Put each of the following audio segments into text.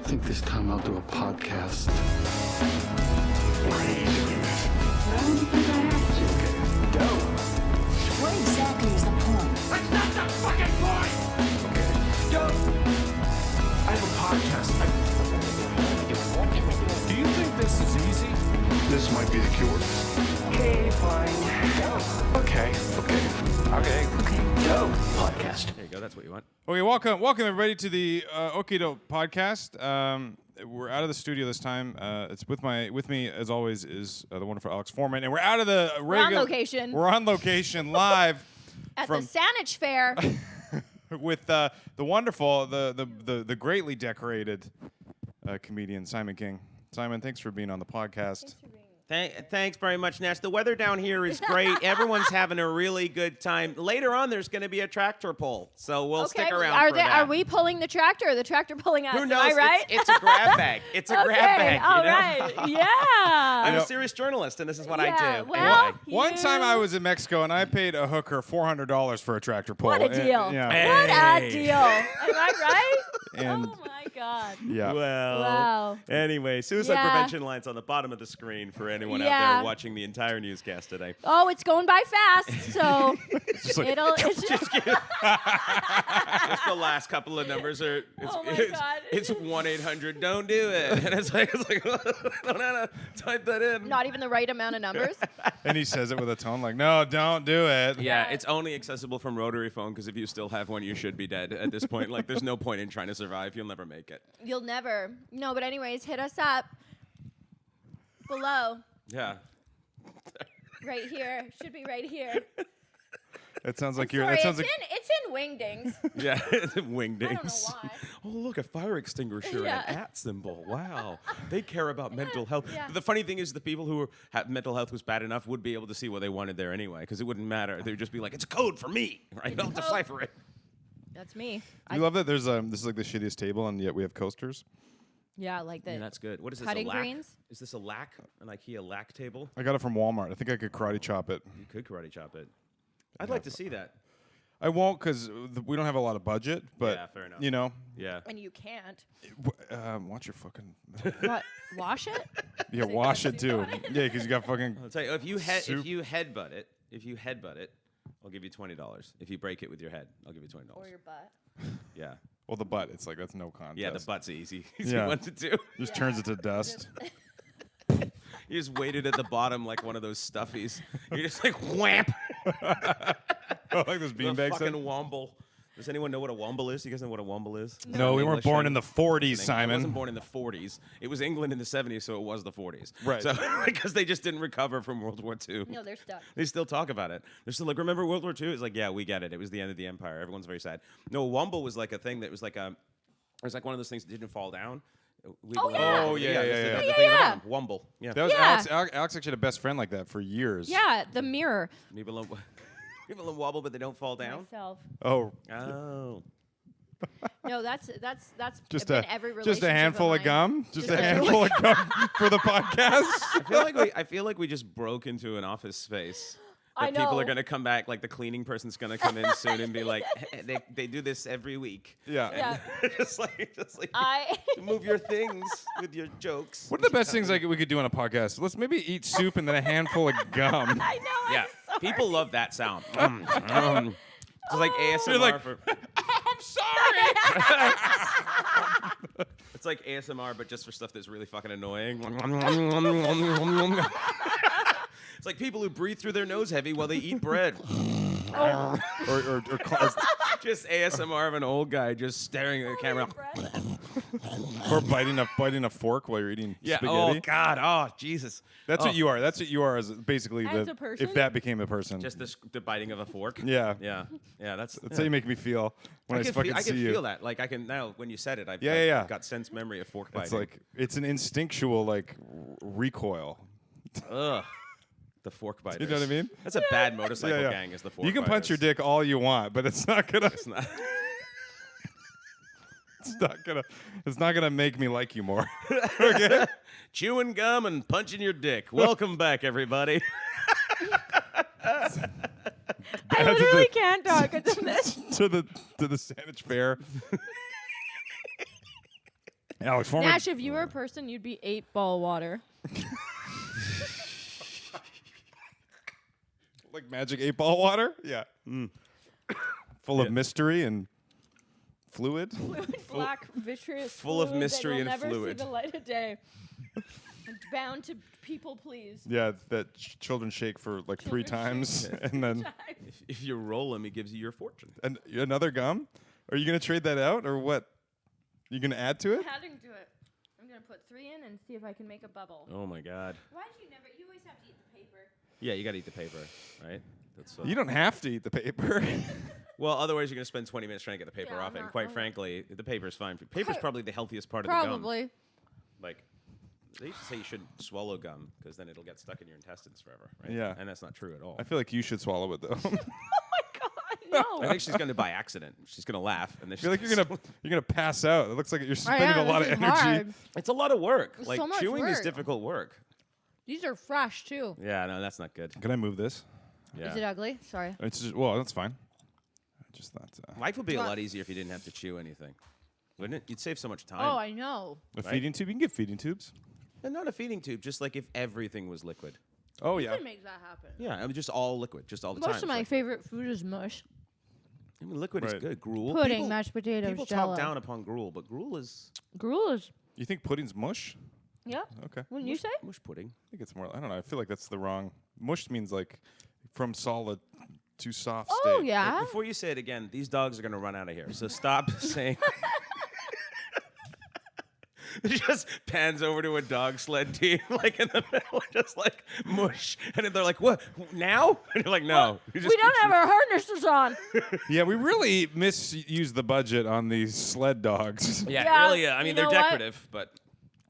think this time I'll do a podcast. What exactly is the point? That's not the fucking point! Okay. Dope! I have a podcast. Do you think this is easy? This might be the cure. Okay, fine. Okay. Dope! Podcast. There you go. That's what you want. Okay, welcome everybody to the Okido podcast. We're out of the studio this time. It's with me as always is the wonderful Alex Forman, and we're out of the regular. We're on location live at from the Saanich Fair with the wonderful, the greatly decorated comedian Simon King. Simon, thanks for being on the podcast. Thanks very much, Nash. The weather down here is great. Everyone's having a really good time. Later on, there's going to be a tractor pull, so we'll stick around for that. Are we pulling the tractor or the tractor pulling us? Who knows? Am I right? It's a grab bag. It's a grab bag. All you know? right. Yeah. I'm a serious journalist, and this is what I do. Well, Anyway. One time I was in Mexico and I paid a hooker $400 for a tractor pull. What a deal. Yeah. What a deal. Am I right? And Oh, my God. yeah. Well, Wow. Anyway, suicide Yeah. prevention line's on the bottom of the screen for anyone out Yeah. there watching the entire newscast today. Oh, it's going by fast, so just like- it's just Just the last couple of numbers are. Oh my God. It's 1-800 don't do it, and it's like I don't know how to type that in. not even the right amount of numbers. And he says it with a tone like, no, don't do it. Yeah, it's only accessible from rotary phone because if you still have one, you should be dead at this point. Like, there's no point in trying to survive. You'll never make it. You'll never. No, but anyways, hit us up below. Yeah. Right here. Should be right here. It sounds like Sorry, you're. That sounds like. it's in Wingdings. Yeah, wingdings. I don't know why. Oh, look, a fire extinguisher Yeah. and an @ symbol. Wow. They care about mental health. Yeah. The funny thing is the people who have mental health was bad enough would be able to see what they wanted there anyway because it wouldn't matter. They would just be like, it's a code for me, right? I'll decipher it. That's me. You love that there's this is like the shittiest table and yet we have coasters. Yeah, like the Yeah, that's good. What is this, cutting a lac? greens? Is this a lac? An IKEA lac table? I got it from Walmart. I think I could karate chop it. You could karate chop it. I'd like to see that. I won't because we don't have a lot of budget. But Yeah, fair enough. you know, Yeah. and you can't. watch your fucking. What? Wash it? Yeah, wash it too. Yeah, because you got fucking. I'll tell you, if Soup. you headbutt it, I'll give you $20. If you break it with your head, I'll give you $20. Or your butt. Yeah. Well, the butt. It's like that's no contest. Yeah, the butt's easy. Yeah. One to do. Just turns it to dust. You just waited at the bottom like one of those stuffies. You're just like whamp. Oh, like this The beanbag fucking stuff. womble. Does anyone know what a womble is? You guys know what a womble is? No, we weren't born in the 40s, I Simon. wasn't born in the 40s. It was England in the 70s, so it was the 40s. Right. So because they just didn't recover from World War II. No, they're stuck. They still talk about it. They're still like, remember World War II? It's like, yeah, we get it. It was the end of the empire. Everyone's very sad. No, a womble was like a thing that was like it was like one of those things that didn't fall down. Oh, yeah. Oh, yeah, yeah, the yeah. thing Yeah, at the yeah. bottom. Womble. Yeah. That was Yeah. Alex actually had a best friend like that for years. Yeah, the mirror. People don't wobble, but they don't fall down. Myself. Oh, Oh. No, that's just been a every just a relationship handful of of mine. gum. Just a Just a handful of gum for the podcast. I feel like we just broke into an office space. I That people know. are gonna come back, like the cleaning person's gonna come in soon and be like, hey, they do this every week. Yeah. Yeah. just like I move your things with your jokes. What are the best things like we could do on a podcast? Let's maybe eat soup and then a handful of gum. I know. Yeah, I'm sorry. people love that sound. It's like ASMR. You're like, for, I'm sorry. it's like ASMR, but just for stuff that's really fucking annoying. It's like people who breathe through their nose heavy while they eat bread. or Just ASMR of an old guy just staring at the camera. biting a fork while you're eating Yeah. spaghetti. Oh God. Oh Jesus. That's Oh. what you are. That's what you are as basically As a person? if that became a person. Just the biting of a fork. Yeah. Yeah. Yeah. That's That's how you make me feel when I, fucking I see can you. feel that. Like I can now when you said it. I've got sense memory of fork biting. It's like it's an instinctual like recoil. Ugh. The fork biters. You know what I mean? That's a bad motorcycle Yeah. gang. Is the fork You can punch your biters. dick all you want, but it's not gonna. It's not. It's not gonna make me like you more. Okay. Chewing gum and punching your dick. Welcome back, everybody. I literally can't talk until this. to the Saanich Fair. Alex Forman. Nash, if you were a person, you'd be 8-ball water. Like magic 8-ball water? Yeah. Full of mystery and fluid. Black, vitreous, full of fluid mystery that and will never fluid. see the light of day. Bound to people please. Yeah, that children shake for like 3 times. And then If you roll him, he gives you your fortune. and another gum? Are you going to trade that out or what? You going to add to it? Adding to it. I'm going to put 3 in and see if I can make a bubble. Oh my God. Why do you never? You always have to eat the paper. Yeah, you got to eat the paper, right? That's You don't have to eat the paper. well, otherwise you're going to spend 20 minutes trying to get the paper Yeah, off I'm it. And not- quite I'm frankly, the paper's fine. Paper's probably the healthiest part of the gum. Probably. Like, they used to say you shouldn't swallow gum because then it'll get stuck in your intestines forever, right? Yeah. And that's not true at all. I feel like you should swallow it though. No. I think she's going to by accident. She's going to laugh, and then I feel like you're gonna pass out. It looks like you're I spending am, a lot of this is energy. hard. It's a lot of work. It's Like so much chewing is work. difficult work. These are fresh too. Yeah, no, that's not good. Can I move this? Yeah. Is it ugly? Sorry. It's just, well, that's fine. I just thought Life would be a What? lot easier if you didn't have to chew anything, wouldn't it? You'd save so much time. Oh, I know. a Right? feeding tube. You can get feeding tubes. And not a feeding tube, just like if everything was liquid. Oh You yeah. can make that happen. Yeah, I mean, just all liquid, just all the time. Most of my favorite food is mush. I mean, liquid Right. is good. Gruel. Pudding, people, mashed potatoes, People Jell-O. talk down upon gruel, but gruel is Gruel is. You think pudding's mush? Yeah. Okay. Wouldn't you say? mush pudding. I think it's more. I don't know. I feel like that's the wrong. Mush means like from solid to soft state. Oh yeah. Before you say it again, these dogs are going to run out of here. So stop saying. It just pans over to a dog sled team, like in the middle, just like mush. And then they're like, what, now? And you're like, no. We don't have our harnesses on. Yeah, we really misused the budget on these sled dogs. Yeah, Yeah, really, I you mean, they're know what? decorative, but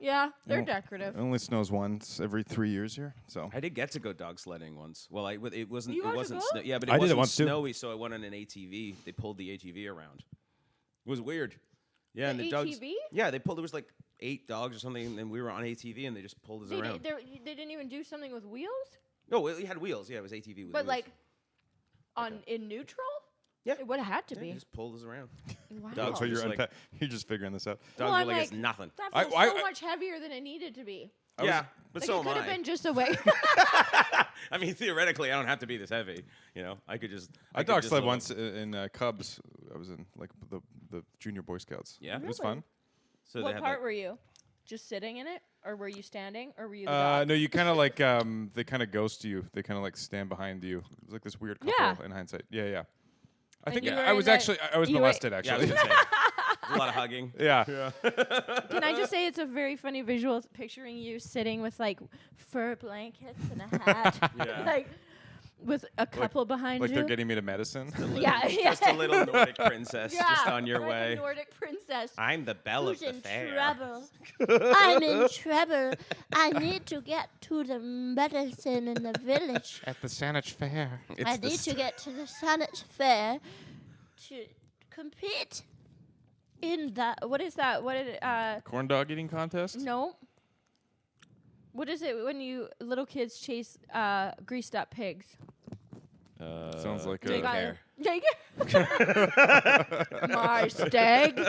Yeah, they're Oh. decorative. It only snows once every 3 years here, so. I did get to go dog sledding once. Well, it wasn't. You It got to wasn't. go? Snow, yeah, but I it did it wasn't once, too. snowy, so I went on an ATV. They pulled the ATV around. It was weird. Yeah, The and the dogs. ATV? Yeah, they pulled. There was like 8 dogs or something, and we were on ATV, and they just pulled us They, around. they didn't even do something with wheels, No, it had wheels. Yeah, it was ATV with but wheels. like on in neutral. Yeah. It would have had to Yeah, be. they just pulled us around. Wow. Dogs So were you're, just like, you're just figuring this out. dogs Well, were I'm like, it's nothing. That I- feels I- so much heavier than it needed to be. Yeah, but Like so it am could have I. been just a way. I mean, theoretically, I don't have to be this heavy. You know, I could just. I could dog just sled little- once in Cubs. I was in like the junior Boy Scouts. Yeah? It was Really? fun. So they What had, part like, were you? Just sitting in it, or were you standing, or were you the dog? No, you kind of like they kind of ghost you. They kind of like stand behind you. It was like this weird couple Yeah. in hindsight. Yeah, yeah. I And think you were I in was the- actually I was you were- molested Yeah, I was actually. gonna say. There's a lot of hugging. Yeah. Can I just say it's a very funny visual picturing you sitting with like fur blankets and a hat, Yeah. like with a couple behind Like you. they're getting me to medicine. yeah, yeah. Just a little Nordic princess yeah, just on your like way. A Nordic princess. I'm the belle Who's of the in fair. trouble? I'm in trouble. I need to get to the medicine in the village. At the Saanich Fair. I need to get to the Saanich Fair to compete in the what is that? What is it? Corn dog eating contest. No. What is it when you little kids chase greased up pigs? Sounds like They a. got- Fair. Take it. My stag.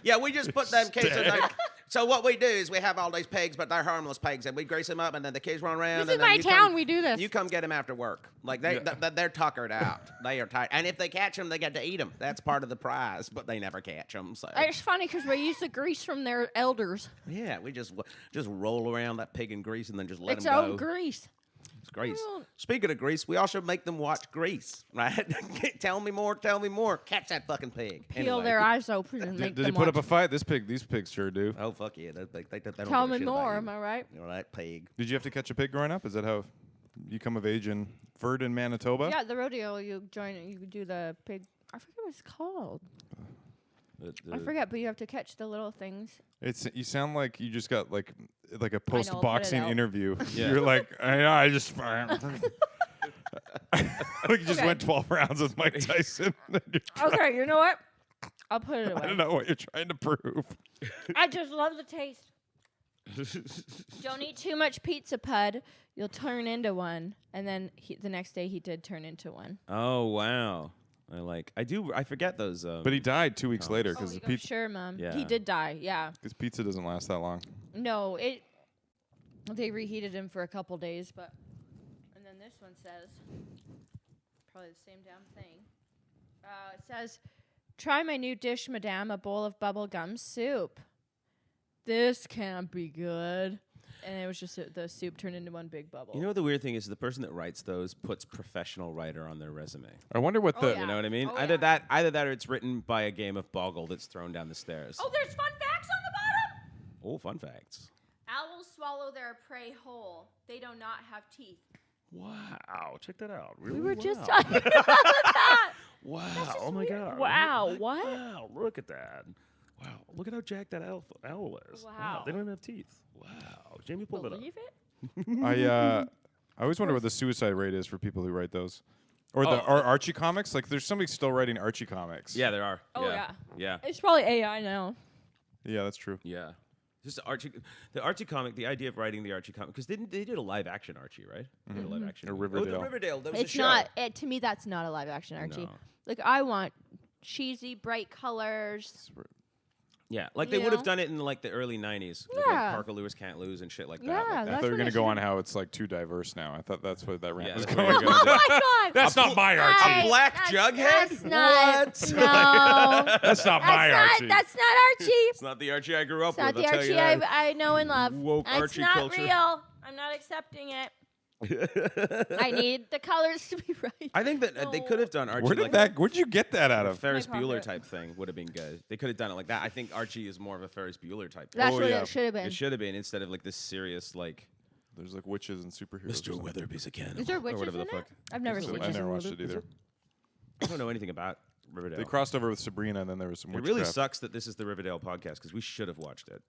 Yeah, we just put them kids in like. So what we do is we have all these pigs, but they're harmless pigs, and we grease them up, and then the kids run around. This and is then my you town. Come, We do this. You come get them after work. Like they're tuckered out. They are tired, and if they catch them, they get to eat them. That's part of the prize, but they never catch them. So It's funny because we use the grease from their elders. yeah, we just roll around that pig in grease and then just let It's them all go. grease. It's Grease. Well- Speaking of Grease, we also make them watch Grease, right? Tell me more. Tell me more. Catch that fucking pig. Peel Anyway. their eyes open and make Did them he put up watch. a fight? These pigs sure do. Oh fuck yeah! They don't Tell give a me shit about more. you. Am I right? You know that pig. Did you have to catch a pig growing up? Is that how you come of age in Verdun, Manitoba? Yeah, the rodeo. You join. You do the pig. I forget what it's called. I forget, but you have to catch the little things. You sound like you just got like a I'll put it post boxing out. interview. Yeah. You're like, I just like you just Okay. went 12 rounds with Mike Tyson. Okay, you know what? I'll put it I don't away. know what you're trying to prove. I just love the taste. Don't eat too much pizza, Pud. You'll turn into one. And then the next day he did turn into one. Oh wow. I forget those. But he died 2 weeks later because the pizza. Sure, Mom. Yeah. He did die. Yeah. Because pizza doesn't last that long. No, they reheated him for a couple days, but. And then this one says, probably the same damn thing. It says, "Try my new dish, Madame, a bowl of bubblegum soup. This can't be good." And it was just the soup turned into one big bubble. You know what the weird thing is? The person that writes those puts professional writer on their resume. I wonder what the. yeah. You know what I mean? Oh, either yeah. that, or it's written by a game of Boggle that's thrown down the stairs. Oh, there's fun facts on the bottom. Oh, fun facts. Owls swallow their prey whole. They do not have teeth. Wow, check that out. Really? We were just talking about that. Wow. Oh my God. Wow, what? Wow, look at that. Wow, look at how jacked that owl is. Wow. They don't even have teeth. Wow. Jamie pulled it up. Believe it? I always wonder what the suicide rate is for people who write those. Or the Archie comics. Like, there's somebody still writing Archie comics. Yeah, there are. Oh, Yeah. It's probably AI now. Yeah, that's true. Yeah. Just the Archie comic, the idea of writing the Archie comic, because they did a live action Archie, right? They did a live action. Or movie. Riverdale. Oh, the Riverdale. That was It's a show. not. To me, that's not a live action Archie. No. Like, I want cheesy, bright colors. Yeah, like they You would have know? done it in like the early '90s. With, Yeah. like Parker Lewis Can't Lose and shit like that. Yeah, Like I that. thought That's you were what going I to go on should- how it's like too diverse now. I thought that's what that rant Yeah, was that's going. where you're Oh gonna my God! That's not my Archie. I- Black that's- Jughead? That's not. What? No. That's not my Archie. That's not Archie. It's not the Archie I grew up It's not with. the I'll tell you Archie that. I know and love. Woke It's Archie not culture. real. I'm not accepting it. I need the colors to be right. I think that they could have done Archie Where did like that? Where'd you get that out a of? Ferris My Bueller pocket. type thing would have been good. They could have done it like that. I think Archie is more of a Ferris Bueller type thing. That's Oh, what yeah. it should have been. It should have been instead of like this serious like There's like witches and superheroes. or Mr. something. Weatherby's a cannibal. Is there or witches whatever in the fuck. it? I've never seen I it. never watched it either. I don't know anything about Riverdale. They crossed over with Sabrina, and then there was some It witchcraft. really sucks that this is the Riverdale podcast because we should have watched it.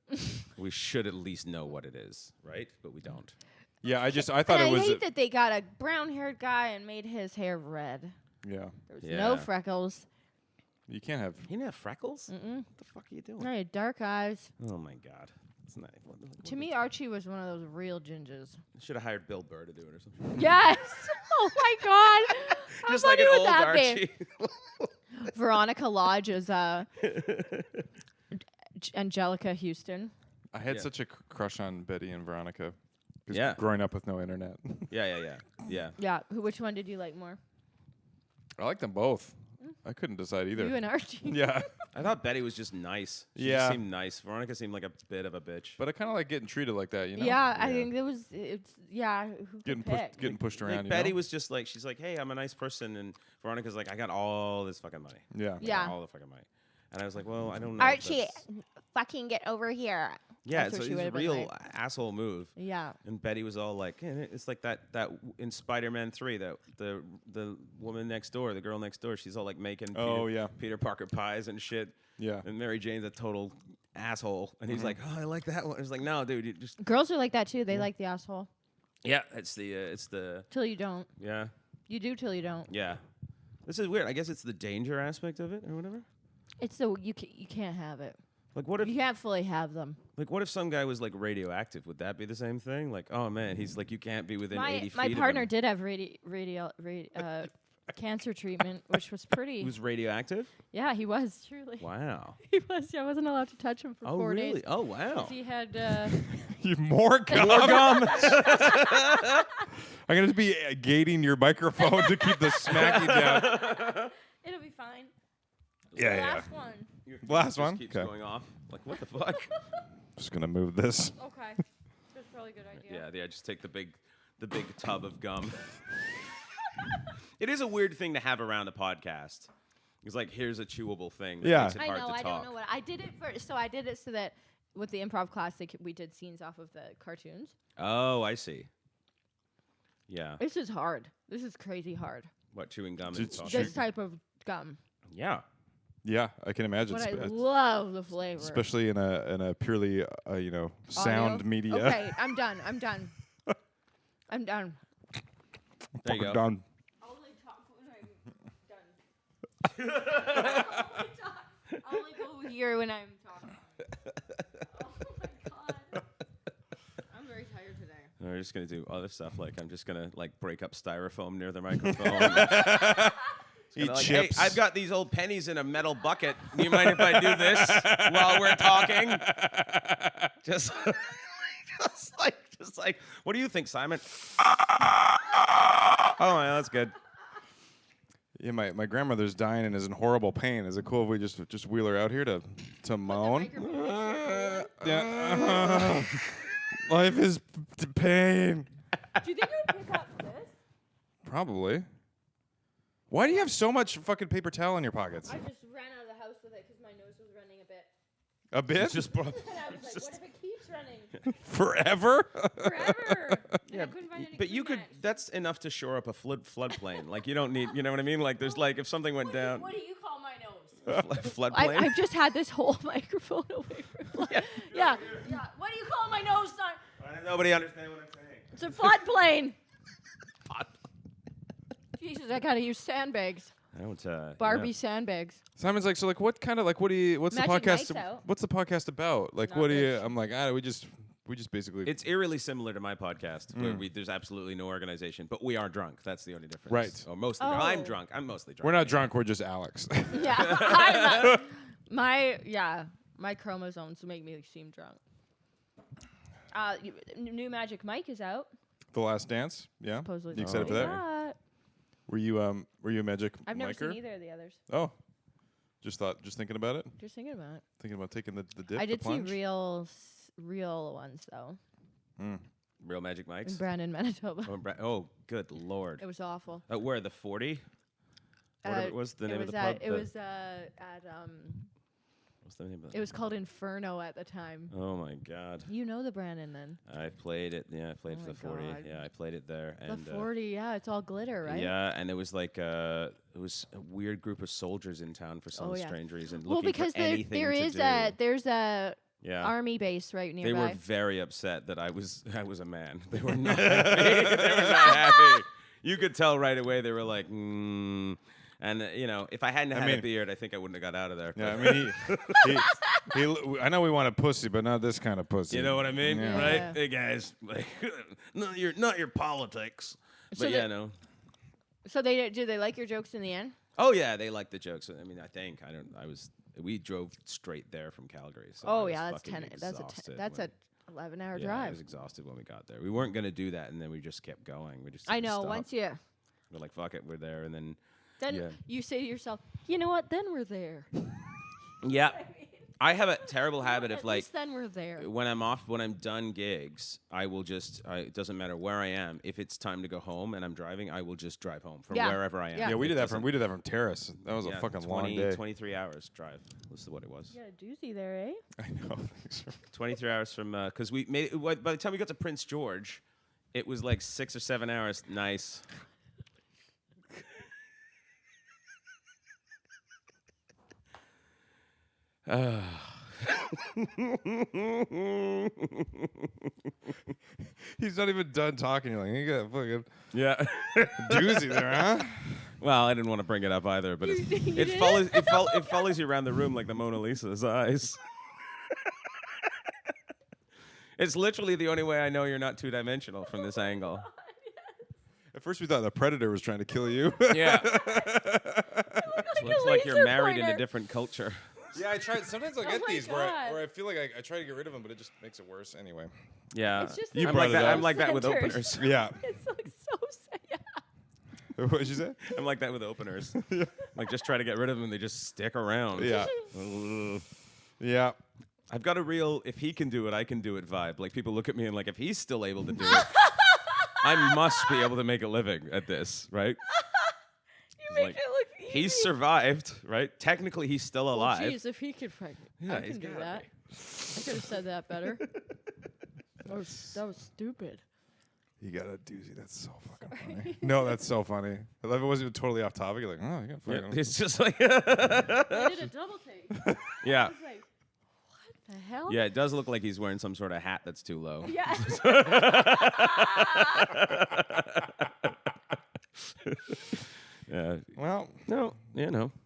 We should at least know what it is, right? But we don't. Yeah, I thought And it I was. hate that they got a brown-haired guy and made his hair red. Yeah, There was Yeah. no freckles. you can't have. You didn't have freckles? What the fuck are you doing? No, he had dark eyes. Oh my god. It's not. To me, Archie was one of those real gingers. Should have hired Bill Burr to do it or something. Yes. Oh my God. How Just like funny an would old that be? Archie. Veronica Lodge is Angelica Houston. I had Yeah. such a crush on Betty and Veronica. 'Cause Yeah. growing up with no internet. Yeah. Yeah. Which one did you like more? I like them both. I couldn't decide either. You and Archie. Yeah, I thought Betty was just nice. She Yeah. just seemed nice. Veronica seemed like a bit of a bitch. but I kind of like getting treated like that. You know. Yeah, I Yeah. think it's who Getting could pick? pushed Like around. Betty you know? was just like, she's like, hey, I'm a nice person. And Veronica's like, I got all this fucking money. Yeah. I Yeah. got all the fucking money. And I was like, well, I don't know. if Archie, that's- fucking get over here. Yeah, That's it's what she a would've been real like. asshole move. Yeah. And Betty was all like, it's like that in Spider-Man 3, that the woman next door, the girl next door, she's all like making Oh, yeah. Peter Parker pies and shit. Yeah. And Mary Jane's a total asshole. And he's like, oh, I like that one. It's like, no, dude, you just Girls are like that too. They like the asshole. yeah. It's the Till you don't. yeah. You do till you don't. Yeah. This is weird. I guess it's the danger aspect of it or whatever. It's the you can't have it. Like what if You can't fully have them. what if some guy was like radioactive? Would that be the same thing? Like, oh man, he's like you can't be within 80 feet. My of partner him. did have cancer treatment, which was pretty. He was radioactive? Yeah, he was truly. Wow. He was. I wasn't allowed to touch him for Oh 4 really? days. Oh wow. 'Cause he had. You more gum. More gum. I'm gonna be gating your microphone to keep the smacking down. It'll be fine. Yeah, The yeah. last one. Last Just one. keeps Okay. going off. Like what the fuck? Just gonna move this. Okay. That's probably a good idea. Yeah. Just take the big tub of gum. It is a weird thing to have around a podcast. It's like here's a chewable thing. That Yeah. Makes it I hard know. to I talk. don't know what I did it for. So I did it so that with the improv class, we did scenes off of the cartoons. Oh, I see. Yeah. This is hard. This is crazy hard. What chewing gum It's and Sure. This type of gum. Yeah. Yeah, I can imagine. But I Spe- love the flavor. especially in a purely sound Audio? media. Okay, I'm done. I'm done. I'm done. There you go. Done. I'll only talk when I'm done. I'll only go here when I'm talking. Oh my god. I'm very tired today. We're just gonna do other stuff. Like I'm just gonna like break up styrofoam near the microphone. Eat Eat "Hey, chips. I've got these old pennies in a metal bucket. Do you mind if I do this while we're talking? Just, just like, what do you think, Simon? Oh, yeah, that's good. Yeah, my grandmother's dying and is in horrible pain. Is it cool if we just wheel her out here to moan? Yeah. Life is pain. Do you think it would pick up this? Probably. Why do you have so much fucking paper towel in your pockets? I just ran out of the house with it because my nose was running a bit. A bit? It's just And I was like, what if it keeps running Forever? forever? And I couldn't find any But you could. Kleenex. That's enough to shore up a floodplain. Like you don't need. You know what I mean? Like there's like if something went down. What do you call my nose? Floodplain. I've just had this whole microphone away from yeah. What do you call my nose, son? Nobody understands what I'm saying. It's a floodplain. Jesus, I gotta use sandbags. I don't. Barbie sandbags. Simon's like, so like what kind of like what's the Magic podcast Mike's out. what's the podcast about? Like Not what do you rich. I'm like, we just basically It's eerily similar to my podcast, where there's absolutely no organization, but we are drunk. That's the only difference. Right. Or mostly. Oh. I'm drunk. I'm mostly drunk. we're not drunk, we're just Alex. Yeah. my chromosomes make me seem drunk. New Magic Mike is out. The Last Dance? Yeah. Supposedly. You excited for that? Yeah. Were you a Magic I've never Miker? seen either of the others. Oh. Just thinking about it? Just thinking about it. Thinking about taking the dip, I did the see plunge? real ones though. Real Magic In Mikes. Brandon, Manitoba. Oh, good lord. It was awful. Where the 40? What was the name of the pub? It was What's the name of it was called Inferno at the time. Oh my God. You know the Brandon then. I played it. Yeah, I played for my the 40. God. Yeah, I played it there. And The 40, yeah, it's all glitter, right? Yeah, and it was like it was a weird group of soldiers in town for some Oh, yeah. strange reason. Well, looking because for anything there's to do. a Yeah. army base right nearby. They were very upset that I was a man. They were not happy. They were not happy. You could tell right away. They were like, And if I hadn't had a beard, I think I wouldn't have got out of there. Yeah, I mean, I know we want a pussy, but not this kind of pussy. You know what I mean, Yeah. right? Yeah. Hey guys, like, not your politics, So but yeah, the- no. So did they like your jokes in the end? Oh yeah, they liked the jokes. I mean, we drove straight there from Calgary. So I Oh was yeah, that's fucking 10. exhausted That's when- a 11-hour yeah, I drive. was exhausted when we got there. We weren't gonna do that, and then we just kept going. We just I didn't know. stop. Once you We're like, fuck it, we're there, and then then you say to yourself, you know what? Then we're there. yeah. I have a terrible habit of At like least then we're there. when I'm done gigs, I will just it doesn't matter where I am. If it's time to go home and I'm driving, I will just drive home from Yeah. wherever I am. Yeah. Yeah, we It did that doesn't- from Terrace. That was a fucking 20, long day. 23 hours drive. This is what it was. You got a doozy there, eh? I know. Thanks for- 23 hours from because we made it, by the time we got to Prince George, it was like 6 or 7 hours. Nice. He's not even done talking. You're like, you got a fucking Yeah. doozy there, huh? Well, I didn't want to bring it up either, but it follows you around the room like the Mona Lisa's eyes. It's literally the only way I know you're not two-dimensional from this angle. At first, we thought the predator was trying to kill you. Yeah. Looks like you're laser married in a pointer. different culture. Yeah, I tried. Sometimes I Oh get my these where God. I feel like I try to get rid of them, but it just makes it worse anyway. Yeah. It's just You that brought it's it so up. I'm like that with centered. openers. Yeah. It's like so sad. What did you say? I'm like that with openers. Like just try to get rid of them, they just stick around. Yeah. Yeah. I've got a real if he can do it, I can do it vibe. Like people look at me and like if he's still able to do it, I must be able to make a living at this, right? You make Like, it look easy. He's survived, right? Technically, he's still Well, alive. geez, if he could, Yeah, I he's can do gotta that. be. I could have said that better. that was stupid. You got a doozy. That's so fucking funny. No, that's so funny. I love it wasn't even totally off topic. You're like, oh, you got Yeah, fucking. it's just like, I did a double take. yeah, I was like, what the hell? yeah. It does look like he's wearing some sort of hat that's too low. Yeah. Yeah. Well, No,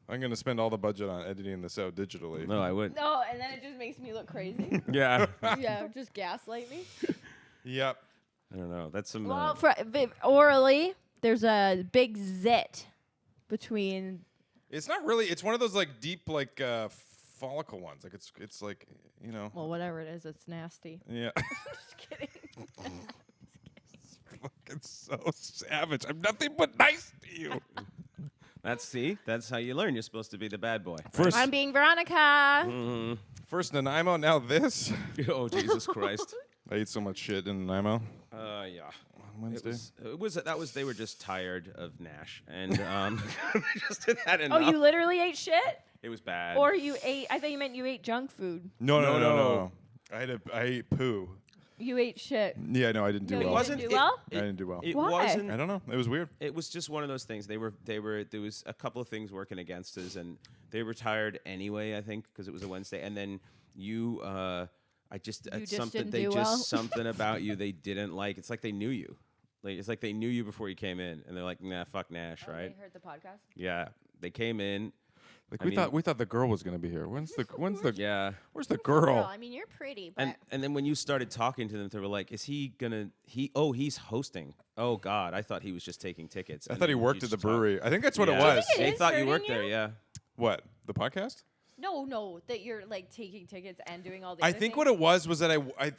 I'm gonna spend all the budget on editing this out digitally. no, I would. No, and then it just makes me look crazy. Yeah. Yeah, just gaslight me. Yep. I don't know. That's some. Well, orally, there's a big zit between. It's not really. It's one of those like deep like follicle ones. Like it's like Well, whatever it is, it's nasty. Yeah. Just kidding. Fucking so savage. I'm nothing but nice to you. That's how you learn. You're supposed to be the bad boy. First, I'm being Veronica. first Nanaimo, now this. Oh Jesus Christ. I ate so much shit in Nanaimo. Yeah. On Wednesday. They were just tired of Nash, and just did that Oh, enough. you literally ate shit? It was bad. Or you ate? I thought you meant you ate junk food. No. I ate poo. You ate shit. Yeah, no, I didn't do No, you well. didn't do well? I didn't do well. It Why? wasn't. I don't know. It was weird. It was just one of those things. There was a couple of things working against us, and they were tired anyway. I think because it was a Wednesday, and then you, something about you they didn't like. It's like they knew you. Like it's like they knew you before you came in, and they're like, nah, fuck Nash, right? They heard the podcast. Yeah, they came in. Like I we thought the girl was gonna be here. Where's the Yeah. Where's the Girl, girl? I mean, you're pretty, but And then when you started talking to them, they were like, "Is he gonna? He's hosting. Oh God, I thought he was just taking tickets." I And thought he then worked you at the just talk- brewery. I think that's what it Yeah. was. think it They is thought you hurting worked there. you? Yeah. What? The podcast? no, that you're like taking tickets and doing all the. I other think things. what it was that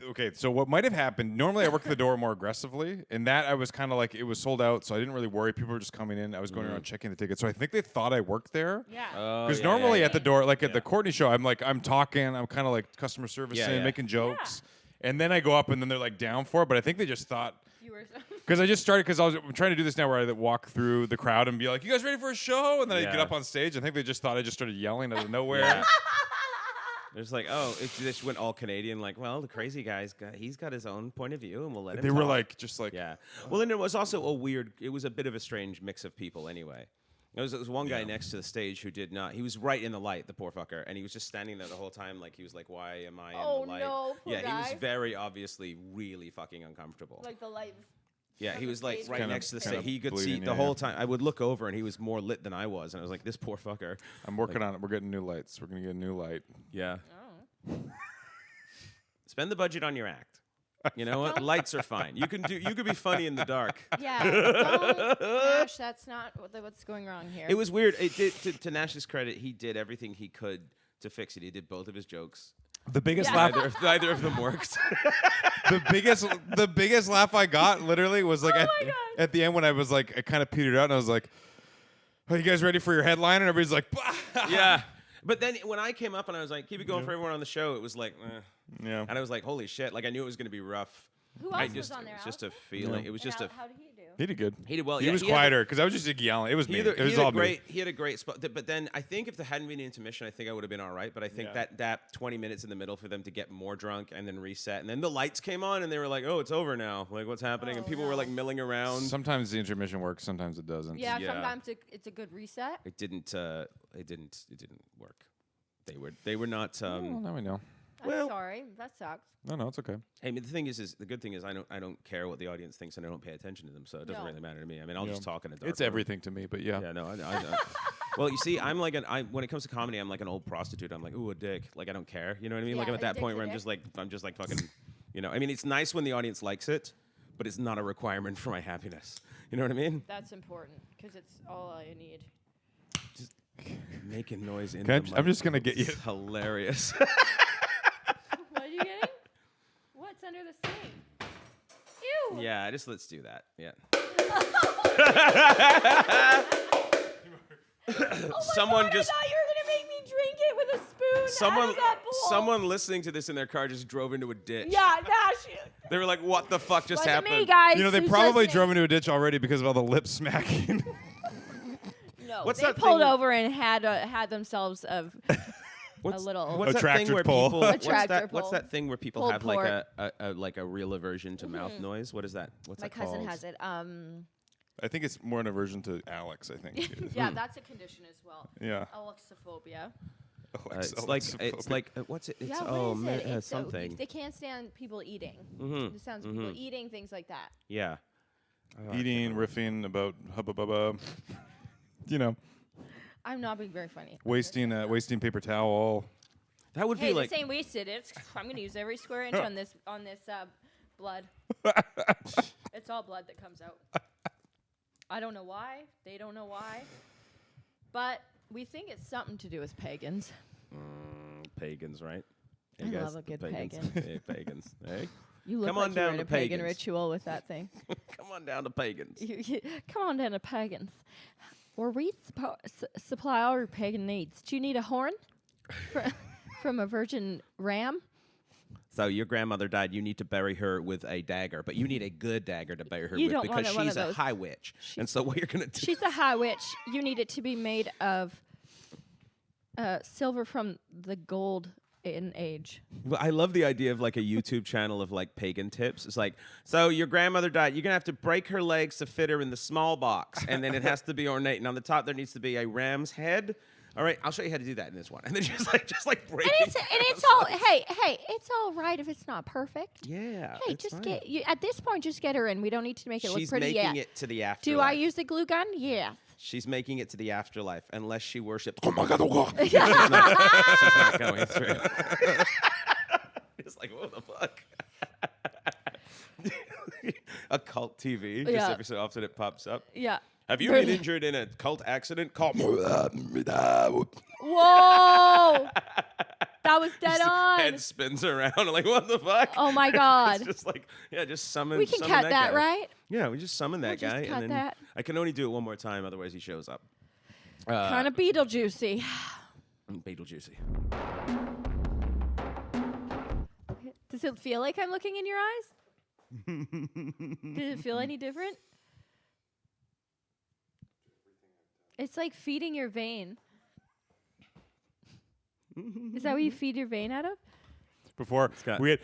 okay, so what might have happened, normally I work the door more aggressively, and that I was kind of like, it was sold out, so I didn't really worry. People were just coming in. I was going around checking the tickets. So I think they thought I worked there. Yeah. Because normally at the door, like at the Courtney show, I'm talking, I'm kind of like customer servicing, yeah. making jokes. And then I go up and then they're like down for it, but I think they just thought, you were. because I just started, because I'm trying to do this now where I walk through the crowd and be like, you guys ready for a show? And then I get Yeah. up on stage. I think they just thought I just started yelling out of nowhere. Yeah. There's like, it just went all Canadian. Like, well, the crazy he's got his own point of view, and we'll let him. They were talk. like, just like, Yeah. Well, and it was also it was a bit of a strange mix of people anyway. There was one guy next to the stage who did not. He was right in the light, the poor fucker, and he was just standing there the whole time, like he was like, "Why am I in the light?" no, poor yeah, he guy. was very obviously really fucking uncomfortable. Like the light. Yeah, he was like right Kinda- next to the kinda stage. He could see bleeding, the yeah, whole yeah. time. I would look over, and he was more lit than I was, and I was like, "This poor fucker." I'm working on it. We're getting new lights. We're going to get a new light. Yeah. Oh. Spend the budget on your act. You know what? Lights are fine. You could be funny in the dark. Yeah. Don't, Nash, that's not what's going wrong here. It was weird. It did, to Nash's credit, he did everything he could to fix it. He did both of his jokes. The biggest Yeah. laugh, Neither of them worked. the biggest laugh I got literally was like Oh my God. at the end when I was like, I kind of petered out and I was like, are you guys ready for your headline? And everybody's like, bah! Yeah. But then when I came up and I was like, keep it going for everyone on the show, it was like, Yeah. and I was like, holy shit. Like I knew it was going to be rough. Who I else just, was on there? It was just a Allison? feeling. It was just And how did he do? He did good. He did well. He Yeah, was he had a- quieter because I was just like, yelling. It was me. It was all me. He had a great spot. But then I think if there hadn't been intermission, I think I would have been all right. But I think Yeah. that 20 minutes in the middle for them to get more drunk and then reset. And then the lights came on and they were like, oh, it's over now. Like, what's happening? And Oh, people were no. like milling around. Sometimes the intermission works. Sometimes it doesn't. Yeah, Yeah. sometimes it's a good reset. It didn't work. They were not. Well, now we know. I'm Well- sorry. That sucks. No, it's okay. I mean, the thing is the good thing is I don't care what the audience thinks and I don't pay attention to them, so it doesn't No. really matter to me. I mean, I'll Yeah. just talk in a dark It's room. everything to me, but yeah. Yeah, no, I well, you see, I'm like when it comes to comedy, I'm like an old prostitute. I'm like, ooh, a dick. Like I don't care. You know what I mean? Yeah, like I'm at like that point dick's where a I'm just like fucking. You know, I mean, it's nice when the audience likes it, but it's not a requirement for my happiness. You know what I mean? That's important because it's all I need. Just making noise in. Can the I'm just gonna microphone. get you. It's hilarious. What are you getting? What's under the sink? Ew. Yeah, let's do that. Yeah. Someone God, just I thought you were gonna make me drink it with a spoon out of that bowl. someone listening to this in their car just drove into a ditch. Yeah, Nash. They were like, "What the fuck just Wasn't happened?" me, guys. You know, they Who's probably listening? drove into a ditch already because of all the lip smacking. No, What's they that pulled thing- over and had themselves a What's little. What's A that thing tractor where pull. people? A tractor What's pull. that thing where people Pulled have like a real aversion to mouth noise? What is that? What's My that called? cousin has it. I think it's more an aversion to Alex, I think. Yeah, that's a condition as well. Yeah. Alexophobia. It's like what's it? It's Yeah, oh what is man, it? It's something. they can't stand people eating. Mhm, The sounds of people eating, things like that. Yeah. Eating, riffing about hubba bubba. You know, I'm not being very funny. wasting paper towel. That would Hey, be like this ain't wasted. I'm gonna use every square inch on this blood. It's all blood that comes out. I don't know why. They don't know why. But we think it's something to do with pagans. Pagans, right? I Hey, love a good pagans. pagan. Hey, pagans. Hey, You look Come like on you're down in to a pagan pagans. ritual with that thing. come on down to pagans. Come on down to pagans. Where we supply all your pagan needs. Do you need a horn from a virgin ram? So your grandmother died. You need to bury her with a dagger, but you need a good dagger to bury her You with don't want because one of she's a those. high witch. And so what you're gonna do? She's a high witch. You need it to be made of silver from the gold in age. Well, I love the idea of like a YouTube channel of like pagan tips. It's like, so your grandmother died. You're gonna have to break her legs to fit her in the small box, and then it has to be ornate. And on the top there needs to be a ram's head. All right, I'll show you how to do that in this one. And then just like break. And it's all hey, it's all right if it's not perfect. Yeah. Hey, it's just fine. get you at this point. Just get her in. We don't need to make it look She's pretty making yet. it to the afterlife. Do I use the glue gun? Yes. She's making it to the afterlife unless she worships. Oh my God! Oh God! she's not going through. It's like, what the fuck? Occult TV. Just Yeah. every so often it pops up. Yeah. Have you been injured in a cult accident? Call. Whoa! That was dead on. Head spins around. I'm like, what the fuck? Oh my God. It's just like, yeah, just summon. We can summon cut that that, guy. right? Yeah, we just summon that We'll just guy, cut and then that. I can only do it one more time, otherwise he shows up. Kind of Beetlejuicy. Beetlejuicy. Does it feel like I'm looking in your eyes? Did it feel any different? It's like feeding your vein. Is that what you feed your vein out of? Before Scott. we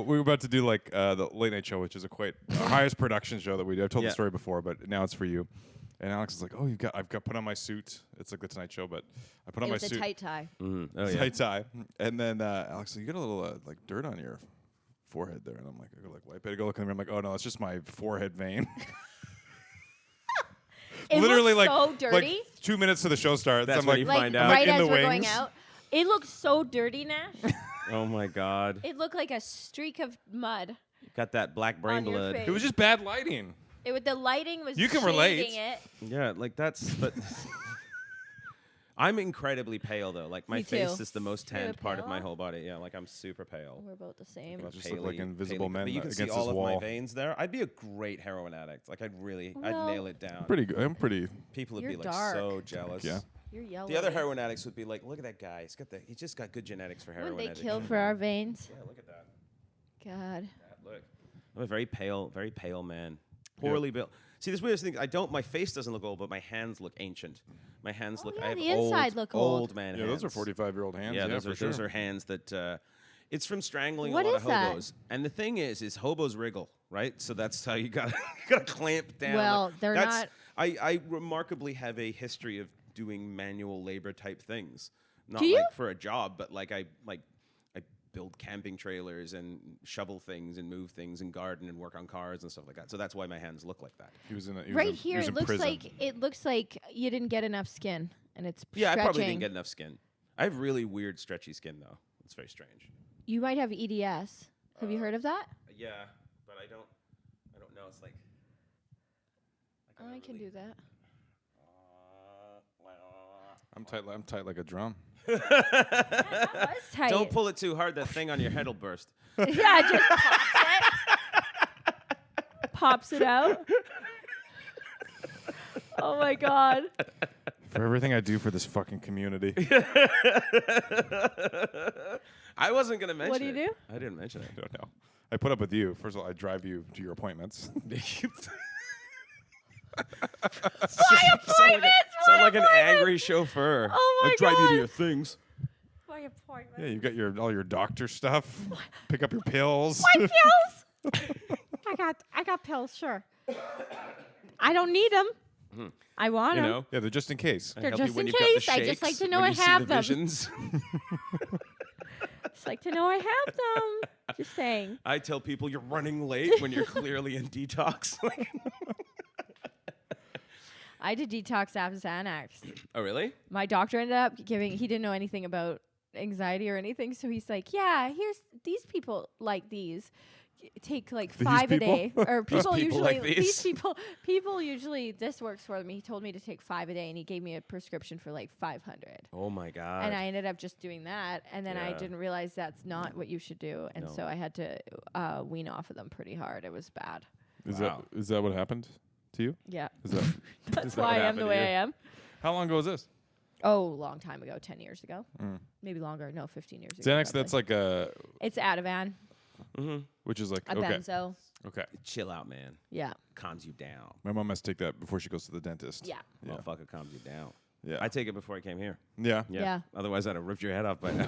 were about to do like the late night show, which is our highest production show that we do. I've told the Yeah. story before, but now it's for you. And Alex is like, "Oh, I've got put on my suit. It's like the Tonight Show, but I put on It my was a suit, tight tie. Oh yeah. tight tie." And then Alex, you got a little like dirt on your forehead there, and I'm like, I go like wipe it. I go look in the mirror. I'm like, oh no, it's just my forehead vein. It Literally looks like so dirty. like 2 minutes to the show starts. That's I'm when like, you Like find out. right in as the we're going wings. out. It looked so dirty, Nash. Oh my God. It looked like a streak of mud Got that black brain on your blood. face. it was just bad lighting. The lighting was You can shading relate. it. Yeah, like that's. But I'm incredibly pale though. Like my Me face too. is the most You're tanned part of my pale? whole body. Yeah, like I'm super pale. We're about the same. Well, just look like invisible paley- men But you can see against all this of wall. my veins there. I'd be a great heroin addict. Like I'd Well, nail it down. Pretty good. I'm pretty. People would You're be like dark. so jealous. Yeah. You're yellow. The other heroin addicts would be like, look at that guy. He's just got good genetics for heroin Wouldn't they addiction. kill for our veins? Yeah, look at that. God. Look, I'm a very pale man. Poorly built. See, this weirdest thing. My face doesn't look old, but my hands look ancient. My hands look. yeah, I have the inside old, look old. man Yeah, hands. those are 45-year-old hands. Yeah, Yeah, those are hands that. It's from strangling What a lot is of that? hobos. And the thing is hobos wriggle, right? So that's how you got to clamp down. Well, they're that's- not- I remarkably have a history of doing manual labor type things. Not Do you? like for a job, but like I build camping trailers and shovel things and move things and garden and work on cars and stuff like that. So that's why my hands look like that. He was in a, he was Right in- he here, was it in looks prison. like you didn't get enough skin, and it's Yeah, stretching. I probably didn't get enough skin. I have really weird stretchy skin though. It's very strange. You might have EDS. Have you heard of that? Yeah, but I don't know. It's like I can do that. I'm tight like a drum. That was tight. Don't pull it too hard. That thing on your head will burst. Yeah, it just pops it out. Oh my God. For everything I do for this fucking community. I wasn't gonna mention. What do you do? I didn't mention it. I don't know. I put up with you. First of all, I drive you to your appointments. Sound like an angry chauffeur. Oh my I drive you to God. your things. My appointment. Yeah, you've got all your doctor stuff. Pick up your pills. My pills. I got pills. Sure. I don't need them. I want You them. know, Yeah, they're just in case. I They're help you just when in you've got the case. I just like shakes, to know when I you see have the them. visions. Just like to know I have them. Just saying. I tell people you're running late when you're clearly in detox. I did detox after Xanax. Oh, really? My doctor ended up he didn't know anything about anxiety or anything, so he's like, yeah, here's these people like these take like These 5 a people? day, or people people usually like these. people usually this works for them. He told me to take 5 a day, and he gave me a prescription for like 500. Oh my god. And I ended up just doing that, and then I Yeah. didn't realize that's not what you should do, and No. so I had to wean off of them pretty hard. It was bad. Wow. Is that what happened to you? Yeah, Is that that's that why what I am the happened to way you? I am. how long ago was this? Oh, long time ago, 10 years ago, maybe longer. No, 15 years ago. Xanax. probably. That's like a It's Ativan, which is like a okay. benzo. Okay. Chill out, man. Yeah, Calms you down. My mom has to take that before she goes to the dentist. yeah. Yeah. Motherfucker calms you down. Yeah. I take it before I came here. Yeah. Yeah. Otherwise, I'd have ripped your head off by now.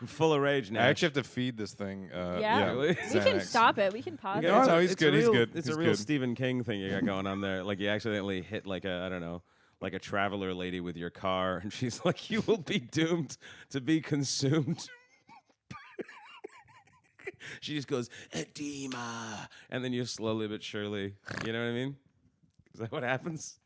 I'm full of rage now. I actually have to feed this thing. Yeah. Really? We can Xanax. stop it. We can pause No, it. no, he's good, he's good, It's he's a real good. Stephen King thing you got going on there. Like you accidentally hit like a, I don't know, like a traveler lady with your car, and she's like, "You will be doomed to be consumed." She just goes edema, and then you slowly but surely, you know what I mean? Is that what happens?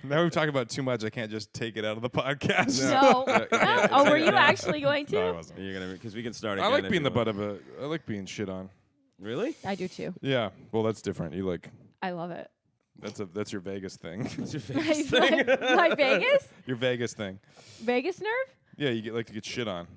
Now we've talked about too much. I can't just take it out of the podcast. No. yeah, Oh, were it's- you yeah. actually going to? No, I wasn't. You're gonna because we can start I again. like if being you the want. butt of a. I like being shit on. Really? I do too. Yeah. Well, that's different. You like. I love it. That's your Vegas thing. What's your my, face thing? my Vegas? Your Vegas thing. Vegas nerve? Yeah, you get like to get shit on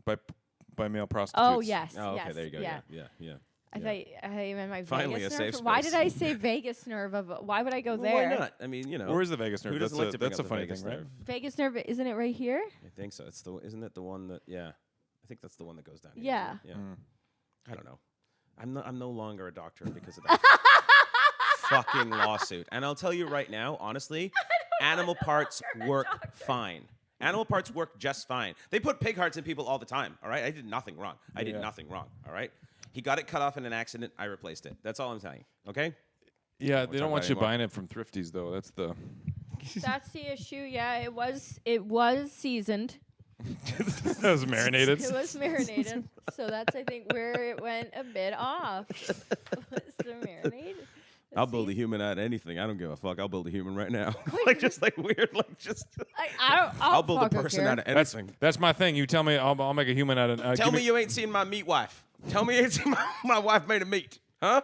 by male prostitutes. Oh, yes. Oh, okay. yes, There you go. Yeah. Yeah. I thought I meant my Finally Vegas a nerve. safe Why space. did I say Vegas nerve? Why would I go Well, there? why not? I mean, you know. Where's the Vegas nerve? Who That's doesn't like to bring that's a up the funny Vegas thing, right? nerve? Vegas nerve, isn't it right here? I think so. Isn't it the one that? Yeah, I think that's the one that goes down. here, Yeah. isn't it? Yeah. I don't know. I'm no longer a doctor because of that fucking lawsuit. And I'll tell you right now, honestly, animal parts work fine. Animal parts work just fine. They put pig hearts in people all the time. All right, I did nothing wrong. I did Yeah. nothing wrong. All right, he got it cut off in an accident. I replaced it. That's all I'm saying. Okay. Yeah, talk they don't want about you it anymore. buying it from thrifties though. That's the. That's the issue. Yeah, it was seasoned. That was marinated. It was marinated. So that's I think where it went a bit off. Was the marinade? I'll build a human out of anything. I don't give a fuck. I'll build a human right now. like just like weird. Like just. I'll build a fucking person care. out of anything. That's my thing. You tell me, I'll make a human out of. Tell give me you ain't seen my meat wife. Tell me you ain't seen my wife made of meat. Huh?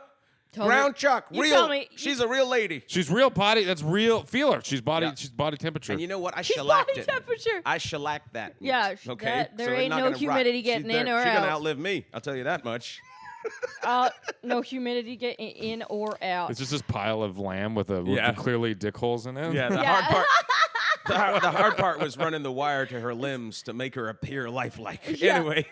Tell me- Ground chuck. you Real. tell me- She's a real lady. She's real body. That's real. Feel her. She's body. Yeah. She's body temperature. And you know what? I She's shellacked body it. temperature. I shellacked that. meat, Yeah, Okay. there So it's ain't not no gonna rot. humidity She's getting in there. or She's gonna out. outlive me. I'll tell you that much. No humidity get in or out. It's just this pile of lamb with Yeah. clearly dick holes in it. Yeah. The Yeah. hard part. The hard part was running the wire to her limbs to make her appear lifelike. Yeah. Anyway.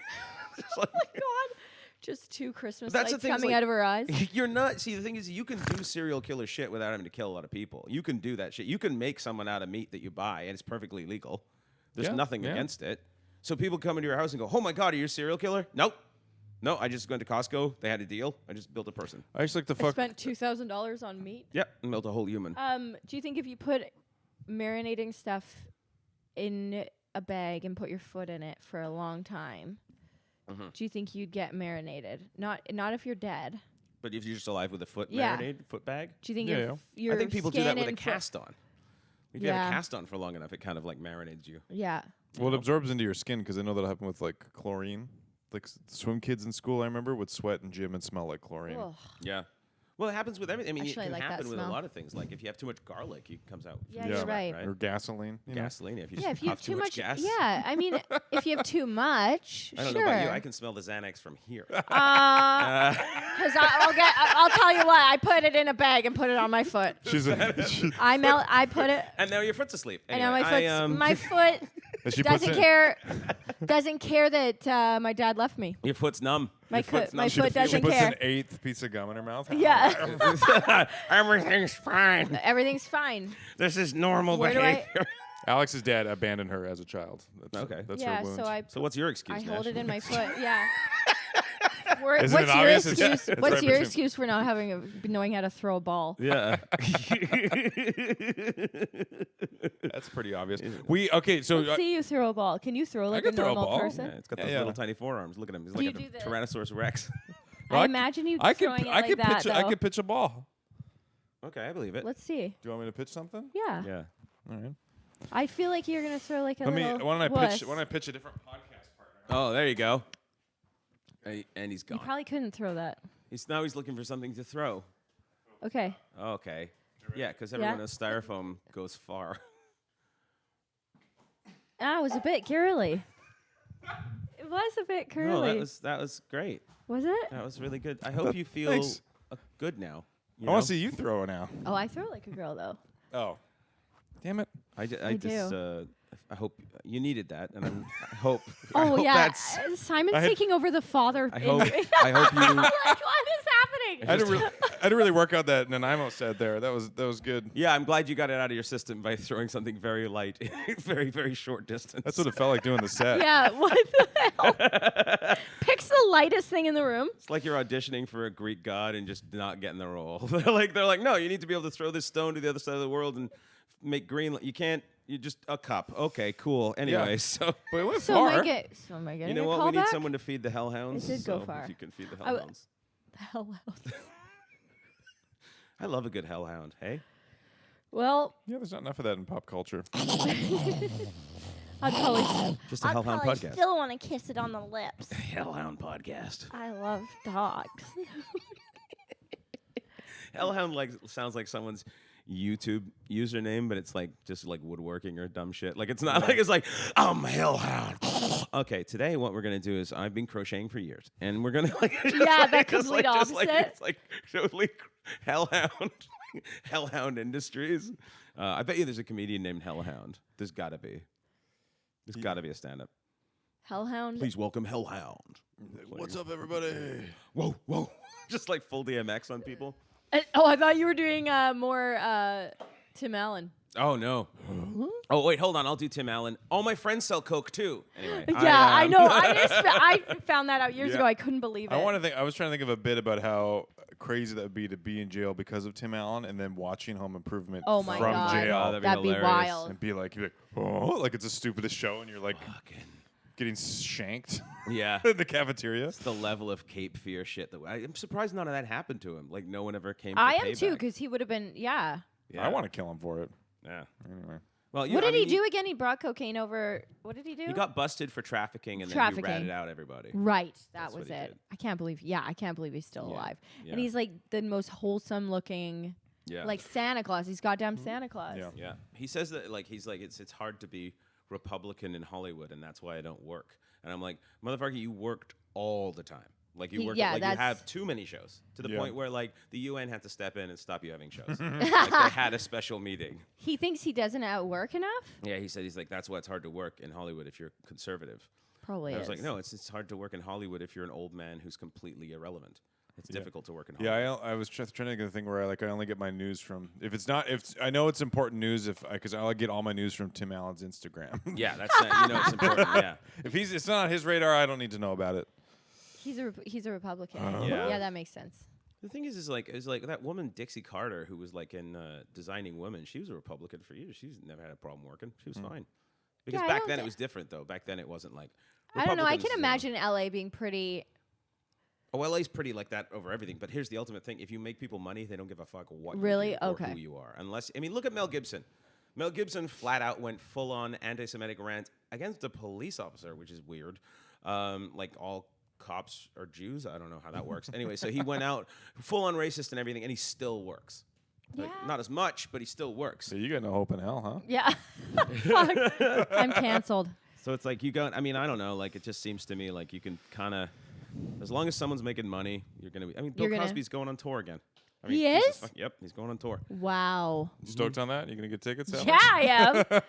It's like- God. Just two Christmas That's the lights thing, is coming like- out of her eyes. You're not. See, the thing is, you can do serial killer shit without having to kill a lot of people. You can do that shit. You can make someone out of meat that you buy, and it's perfectly legal. There's Yeah, nothing yeah. against it. So people come into your house and go, "Oh my God, are you a serial killer?" Nope. No, I just went to Costco. They had a deal. I just built a person. I just like to I fuck. spent $2,000 on meat. Yep, and built a whole human. Do you think if you put marinating stuff in a bag and put your foot in it for a long time, do you think you'd get marinated? Not if you're dead. But if you're just alive with a foot Yeah. marinated, foot bag, Do you think Yeah, your yeah. f- your I think people do that skin with a and foot- cast on. If you have Yeah. a cast on for long enough, it kind of like marinates you. Yeah. Well, it absorbs into your skin because I know that'll happen with like chlorine. Like swim kids in school, I remember, would sweat in gym and smell like chlorine. Ugh. Yeah. Well, it happens with everything. I mean, Actually, I it can like that happen with a smell. lot of things. Like if you have too much garlic, it comes out. Yeah, from you're your right. sweat, Or gasoline. You know? Gasoline. If you Yeah, just if you have puff too much gas. Yeah, I mean, if you have too much, I don't sure. know about you. I can smell the Xanax from here. Because I'll tell you what. I put it in a bag and put it on my foot. She's a, I put it. And now your foot's asleep. And Anyway, now my foot she puts doesn't it- care. Doesn't care that my dad left me. Your foot's numb. My Your foot's foot- my numb. foot She doesn't puts care. an eighth piece of gum in her mouth. Yeah, Everything's fine. everything's fine. This is normal Where do I- behavior. Alex's dad abandoned her as a child. That's, Okay. That's Yeah, her wound. so I So what's your excuse? I hold Nash? it in my foot. Yeah. Isn't What's it your obvious? It's- excuse? it's What's right your between- excuse for not knowing how to throw a ball? Yeah. That's pretty obvious. Okay, so Let's see you throw a ball. Can you throw like a can throw a normal ball. person? Yeah, it's got Yeah, those yeah. little tiny forearms. Look at him. He's Do like you a do the- Tyrannosaurus Rex. I imagine you throwing it I like could that, pitch. I though. could pitch a ball. Okay, I believe it. Let's see. Do you want me to pitch something? Yeah. Yeah. All right. I feel like you're gonna throw like a little. Why don't wuss. I pitch a different podcast partner? Oh, there you go. And he's You gone. probably couldn't throw that. He's looking for something to throw. Okay. Okay. Yeah, because everyone knows styrofoam goes far. It was a bit curly. It was a bit curly. No, that was great. Was it? That was really good. I hope you feel Thanks. good now. I want to see you throw now. Oh, I throw like a girl though. Oh. Damn it. I hope you needed that, and I hope. Oh I hope yeah, that's- Simon's I had- taking over the father. I hope you. like, what is happening? I had to really work out that Nanaimo said there. That was good. Yeah, I'm glad you got it out of your system by throwing something very light, very very short distance. That's what it felt like doing the set. Yeah, what the hell? Picks the lightest thing in the room. It's like you're auditioning for a Greek god and just not getting the role. they're like, no, you need to be able to throw this stone to the other side of the world and make green. You can't. You just a cup. Okay, cool. Anyway, so But it went So far. am I getting you know a what? call We need back? someone to feed the hellhounds. It did go so far. If you can feed the I w- hellhounds. The hellhound. I love a good hellhound. Hey. Well, Yeah, there's not enough of that in pop culture. I'd probably Just a hellhound podcast. still want to kiss it on the lips. Hellhound podcast. I love dogs. Hellhound sounds like someone's YouTube username, but it's like just like woodworking or dumb shit. Like it's not like it's like I'm Hellhound. Okay, today what we're gonna do is I've been crocheting for years, and we're gonna like Yeah, the complete opposite. It's like totally Hellhound, Hellhound Industries. I bet you there's a comedian named Hellhound. There's gotta be. There's gotta be a stand-up. Hellhound. Please welcome Hellhound. What's up, everybody? Whoa, whoa! Just like full DMX on people. I thought you were doing more Tim Allen. Oh no! Oh wait, hold on. I'll do Tim Allen. All my friends sell Coke too. Anyway, Yeah, I know. I found that out years ago. I couldn't believe it. I was trying to think of a bit about how crazy that would be to be in jail because of Tim Allen, and then watching Home Improvement Oh my from God. jail, Oh, that'd That'd be hilarious. wild. and be like, oh, like it's the stupidest show, and you're like getting shanked Yeah. in the cafeteria. The level of Cape Fear shit. I'm surprised none of that happened to him. Like no one ever came. I for am too, payback. because he would have been. Yeah. Yeah. I want to kill him for it. Yeah. Anyway, Well, What did he do again? He brought cocaine over. What did he do? He got busted for trafficking, and then Trafficking. he ratted out everybody. Right, that That's was what he it. did. I can't believe. Yeah, I can't believe he's still Yeah. alive. Yeah. And he's like the most wholesome looking, Yeah. like Santa Claus. He's goddamn Santa Claus. Yeah. Yeah. He says that it's hard to be Republican in Hollywood, and that's why I don't work. And I'm like, motherfucker, you worked all the time. Like you worked. yeah, like you that's- have too many shows to the Yeah. point where like the UN had to step in and stop you having shows. Like they had a special meeting. He thinks he doesn't outwork enough. Yeah, he said he's like that's why it's hard to work in Hollywood if you're conservative. Probably I is. was like, no, it's hard to work in Hollywood if you're an old man who's completely irrelevant. It's difficult to work in yeah, Hollywood. I was trying to get the thing where I only get my news from if I know it's important news because I get all my news from Tim Allen's Instagram. Yeah, that's it's important. Yeah, If it's not on his radar, I don't need to know about it. He's a Republican. Yeah. Yeah, that makes sense. the thing is like that woman Dixie Carter who was like in Designing Women. She was a Republican for years. She's never had a problem working. She was fine. Because Yeah, I back don't then it thi- was different though. Back then it wasn't like. I don't know. I Republicans, can imagine LA being pretty. Oh, LA's pretty like that over everything. But here's the ultimate thing: if you make people money, they don't give a fuck what Really? you do or Okay. who you are. Unless look at Mel Gibson. Mel Gibson flat out went full on anti-Semitic rant against a police officer, which is weird. Like all cops are Jews. I don't know how that works. Anyway, so he went out full on racist and everything, and he still works. Like, Yeah. not as much, but he still works. So you got no hope in hell, huh? Yeah. Fuck. I'm canceled. So it's like you go. I mean, I don't know. Like it just seems to me like you can kind of, as long as someone's making money, you're gonna be. I mean, Bill You're gonna- Cosby's going on tour again. I mean, He Jesus is? fuck- Yep, he's going on tour. Wow. You stoked on that? You gonna get tickets? Alex? Yeah, I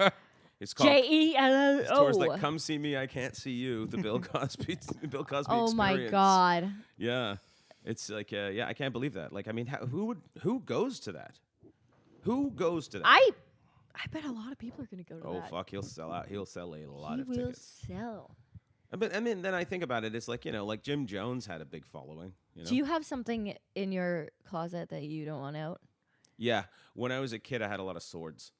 am. It's called. His tour's JELLO. like "Come See Me, I Can't See You." The Bill Cosby Oh experience. my God. Yeah, it's like yeah, I can't believe that. Like, I mean, who goes to that? Who goes to that? I bet a lot of people are gonna go to Oh that. fuck, he'll sell out. He'll sell a lot He of will tickets. sell. But I mean, then I think about it. It's like like Jim Jones had a big following. You know? Do you have something in your closet that you don't want out? Yeah, when I was a kid, I had a lot of swords.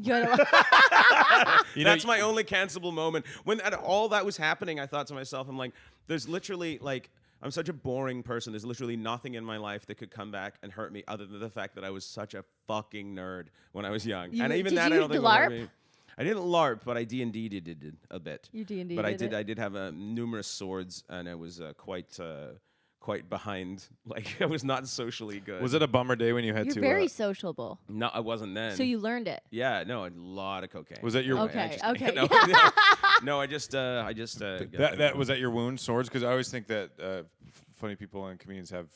You had a- That's my only cancelable moment. When all that was happening, I thought to myself, I'm like, there's literally like I'm such a boring person. There's literally nothing in my life that could come back and hurt me other than the fact that I was such a fucking nerd when I was young. And even that I don't think will hurt me. I didn't LARP, but I D&D did a bit. You D&D but did I did have numerous swords, and I was quite behind. Like, I was not socially good. Was it a bummer day when you had You're to? very sociable. No, I wasn't then. So you learned it. Yeah, no, a lot of cocaine. Was that your? Okay. Okay. No, I just. That was that your wound swords? Because I always think that funny people and comedians have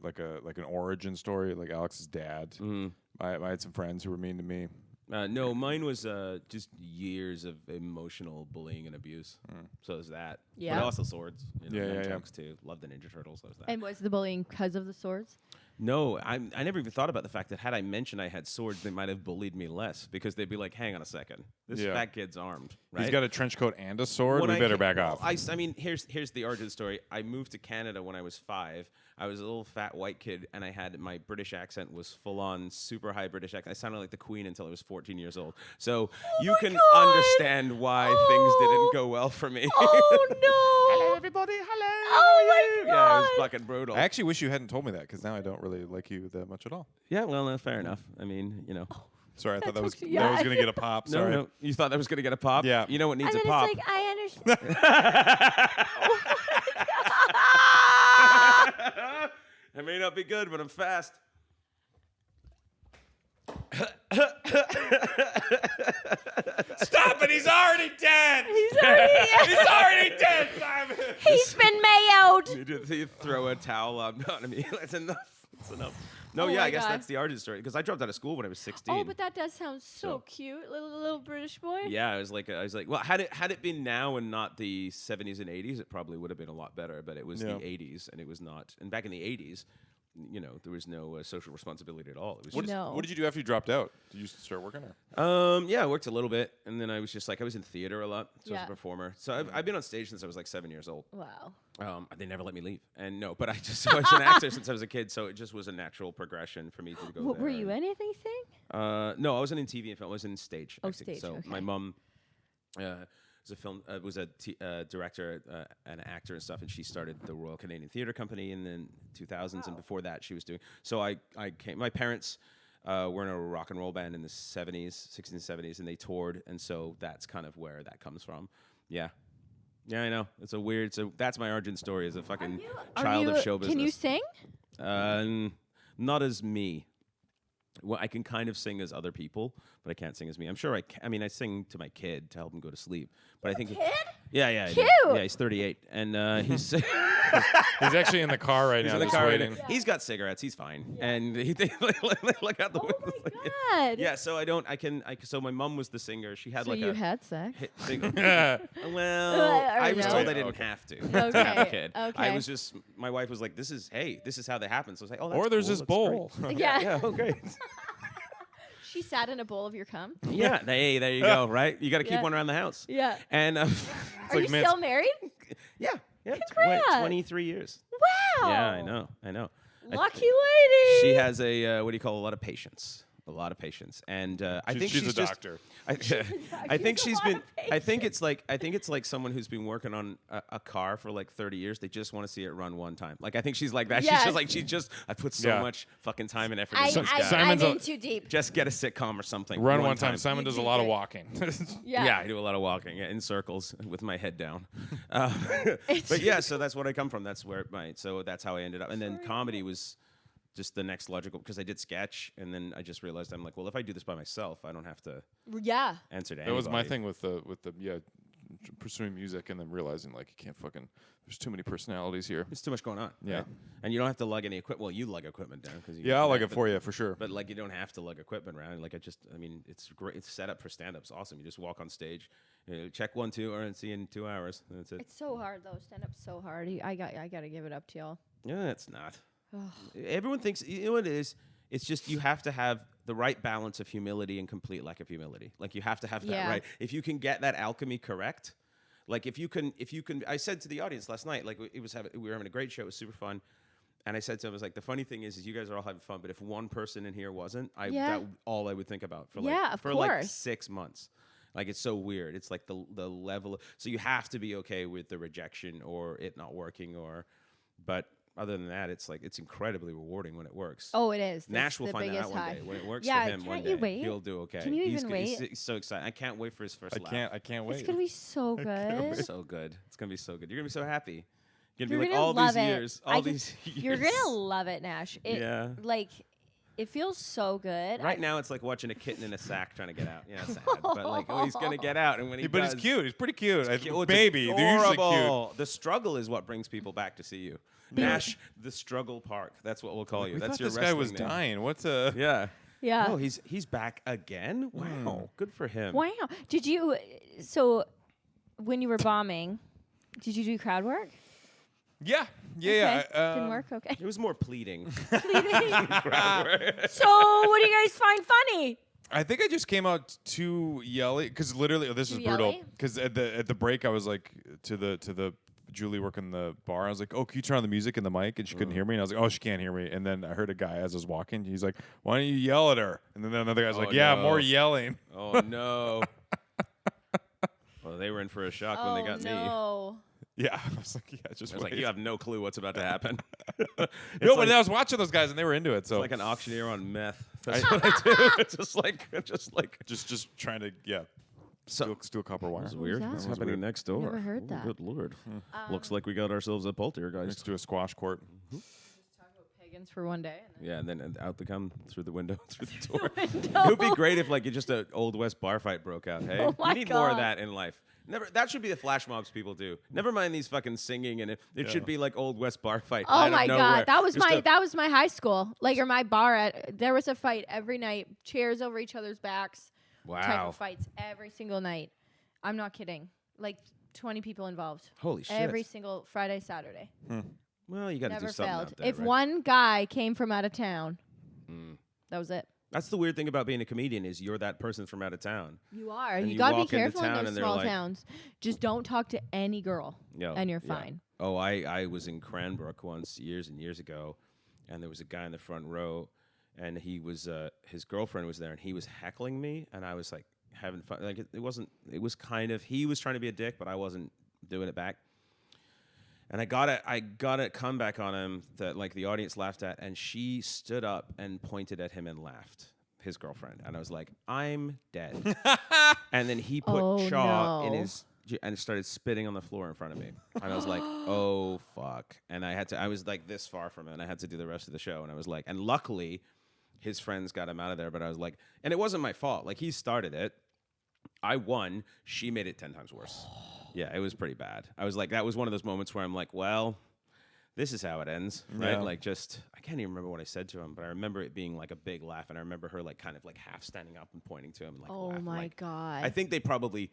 like an origin story. Like Alex's dad. Mm-hmm. I had some friends who were mean to me. No, mine was just years of emotional bullying and abuse. So it was that. Yeah. But also swords. Nunchucks too. Loved the Ninja Turtles. That was that. And was the bullying because of the swords? No, I never even thought about the fact that had I mentioned I had swords, they might have bullied me less because they'd be like, "Hang on a second, this fat kid's armed." Right? He's got a trench coat and a sword. When we better back off. I mean, here's the origin story. I moved to Canada when I was 5. I was a little fat white kid, and I had my British accent was full on super high British accent. I sounded like the Queen until I was 14 years old. So you can understand why things didn't go well for me. Oh no! Hello, everybody. Hello. Oh my God! Yeah, it was fucking brutal. I actually wish you hadn't told me that because now I don't really like you that much at all. Yeah, well, fair enough. I mean, Sorry, I thought that was took- that was gonna get a pop. Sorry. No, you thought that was gonna get a pop? Yeah. You know what needs And a then pop? it's like I understand. I may not be good, but I'm fast. Stop it! He's already dead. He's already dead, Simon. He's been mayoed. You throw a towel on me. That's enough. That's enough. No, Oh yeah, my I guess God. that's the origin story. Because I dropped out of school when I was 16. Oh, but that does sound so So- cute, little British boy. Yeah, I was like, well, had it been now and not the 70s and 80s, it probably would have been a lot better. But it was the 80s, and it was not. And back in the 80s, there was no social responsibility at all. It was What did you do after you dropped out? Did you start working? Or? yeah, I worked a little bit, and then I was just like, I was in theater a lot, so I was Yeah. a performer. So I've been on stage since I was like 7 years old. Wow. They never let me leave, and so I was an actor since I was a kid. So it just was a natural progression for me to go. What there. were you in anything? No, I wasn't in TV and film. I was in stage. Oh, acting. stage, So okay. my mom was a director, an actor and stuff, and she started the Royal Canadian Theatre Company in the 2000s, and before that she was doing. So I came. My parents were in a rock and roll band in the 70s, 60s and 70s, and they toured, and so that's kind of where that comes from. Yeah. Yeah, I know. It's a weird. So that's my origin story as a fucking child of show business. Can you sing? Not as me. Well, I can kind of sing as other people, but I can't sing as me. I'm sure I mean, I sing to my kid to help him go to sleep. But I think. Kid? Yeah, I do. Cute. Yeah, he's 38, and he's. He's actually in the car right He's now, in the just car. waiting. He's got cigarettes. He's fine, and they look out the Oh window. my God. Yeah, so I don't. I can. So my mom was the singer. She had So like you a had sex? hit single. Well, I was no. told I didn't have to have a Okay, kid. I okay. was just. My wife was like, "This is how they happen." So I was like, "Oh, that's Or there's cool, this that's bowl. great." Yeah. Yeah. Oh, great. She sat in a bowl of your cum. Yeah. Hey, there you go. Right. You got to keep Yeah. one around the house. Yeah. And Are like you mints. still married? yeah. Congrats. 23 years. Wow. Yeah, I know. Lucky lady. She has a what do you call a lot of patience. A lot of patience, and I think she's a just, doctor. I think She's a she's lot been. of I think it's like someone who's been working on a car for like 30 years. They just want to see it run one time. Like I think she's like that. Yes. She's just I put so Yeah. much fucking time and effort. I'm into this guy. Simon's a- in too deep. Just get a sitcom or something. Run one time. Simon You does a did lot of it. walking. Yeah. I do a lot of walking in circles with my head down. But yeah, so that's what I come from. That's where that's how I ended up. And then comedy was just the next logical, because I did sketch, and then I just realized I'm like, well, if I do this by myself, I don't have to Yeah. answer to That anybody. was my thing with the pursuing music and then realizing like you can't fucking. There's too many personalities here. It's too much going on. Yeah. Right? And you don't have to lug any equipment. Well, you lug equipment down because Yeah, I'll like it for you for sure. But like, you don't have to lug equipment around. Like, I mean, it's great. It's set up for stand-up. It's awesome. You just walk on stage, check 1, 2, and see you in 2 hours. And that's it. It's so hard though. Stand up's so hard. I got to give it up to y'all. Yeah, it's not. Everyone thinks, you know what it is? It's just you have to have the right balance of humility and complete lack of humility. Like, you have to have that Yeah. right. If you can get that alchemy correct, like if you can, I said to the audience last night, like we were having a great show. It was super fun. And I said to him, I was like, the funny thing is you guys are all having fun, but if one person in here wasn't, that would all I would think about for like, Yeah, of like course. 6 months. Like, it's so weird. It's like the level. So you have to be okay with the rejection or it not working or, But other than that, it's incredibly rewarding when it works. Oh, it is. Nash will the find that biggest out one high. day. When it works Yeah, for him one can't you day, wait? he'll do okay. Can you even wait? He's so excited. I can't wait for his first laugh. I can't wait. It's gonna be so good. So good. It's gonna be so good. You're gonna be so happy. You're You're gonna be like gonna all love these it. years. All these years. You're gonna love it, Nash. Yeah. Like, it feels so good. Right now, it's like watching a kitten in a sack trying to get out. Yeah, sad. But like, oh, he's gonna get out, and when he But does, he's cute. He's pretty cute. It's Baby, they're usually cute. adorable. The struggle is what brings people back to see you. Nash, the struggle park. That's what we'll call you. We That's thought your this guy was wrestling name. dying. What's a? Yeah. Yeah. Oh, he's back again. Wow. Good for him. Wow. Did you? So, when you were bombing, did you do crowd work? Yeah. Okay. Didn't work. Okay. It was more pleading. So, what do you guys find funny? I think I just came out too yelly because literally this Too is brutal. yelly? Because at the break I was like to the Julie working the bar. I was like, oh, can you turn on the music and the mic? And she couldn't hear me. And I was like, oh, she can't hear me. And then I heard a guy as I was walking. He's like, why don't you yell at her? And then another guy's like, yeah, no. more yelling. Oh no. Well, they were in for a shock when they got me. No. Yeah, I was like, yeah, just I was wait. like, you have no clue what's about to happen. No, It's but I was watching those guys and they were into it. So like an auctioneer on meth. That's what I do. It's just like. just trying to So steal copper wire. That's weird. that? What's That was happening next door? Never heard Ooh, that. Good lord. Looks like we got ourselves a poltergeist. Next to a squash court. Talk about pagans for one day. And Yeah, and then out they come through the window, through the door. window. It would be great if like just an old west bar fight broke out. Hey, Oh my we need more of God. that in life. That should be the flash mobs people do. Never mind these fucking singing, and it should be like old west bar fight. Oh out of my nowhere. god, that was Just that was my high school, like or my bar. There was a fight every night, chairs over each other's backs, type Wow. of fights every single night. I'm not kidding. Like 20 people involved. Holy shit. Every single Friday, Saturday. Well, you got to do Never something failed. out there, If right? one guy came from out of town, that was it. That's the weird thing about being a comedian is you're that person from out of town. You are. And You you gotta be walk into careful in town those and they're small like- towns. Just don't talk to any girl, and you're fine. Oh, I was in Cranbrook once years and years ago, and there was a guy in the front row, and he was his girlfriend was there, and he was heckling me, and I was like having fun. Like it was kind of he was trying to be a dick, but I wasn't doing it back. And I got a comeback on him that like the audience laughed at, and she stood up and pointed at him and laughed. His girlfriend, and I was like, I'm dead. And then he put chalk in no. his and started spitting on the floor in front of me. And I was like, oh fuck. And I was like this far from it, and I had to do the rest of the show. And I was like, and luckily his friends got him out of there, but I was like, and it wasn't my fault. Like he started it. I won. She made it 10 times worse. Yeah, it was pretty bad. I was like, that was one of those moments where I'm like, well, this is how it ends, right? Yeah. Like I can't even remember what I said to him, but I remember it being like a big laugh, and I remember her like kind of like half standing up and pointing to him, like, Oh laughing, my like, god. I think they probably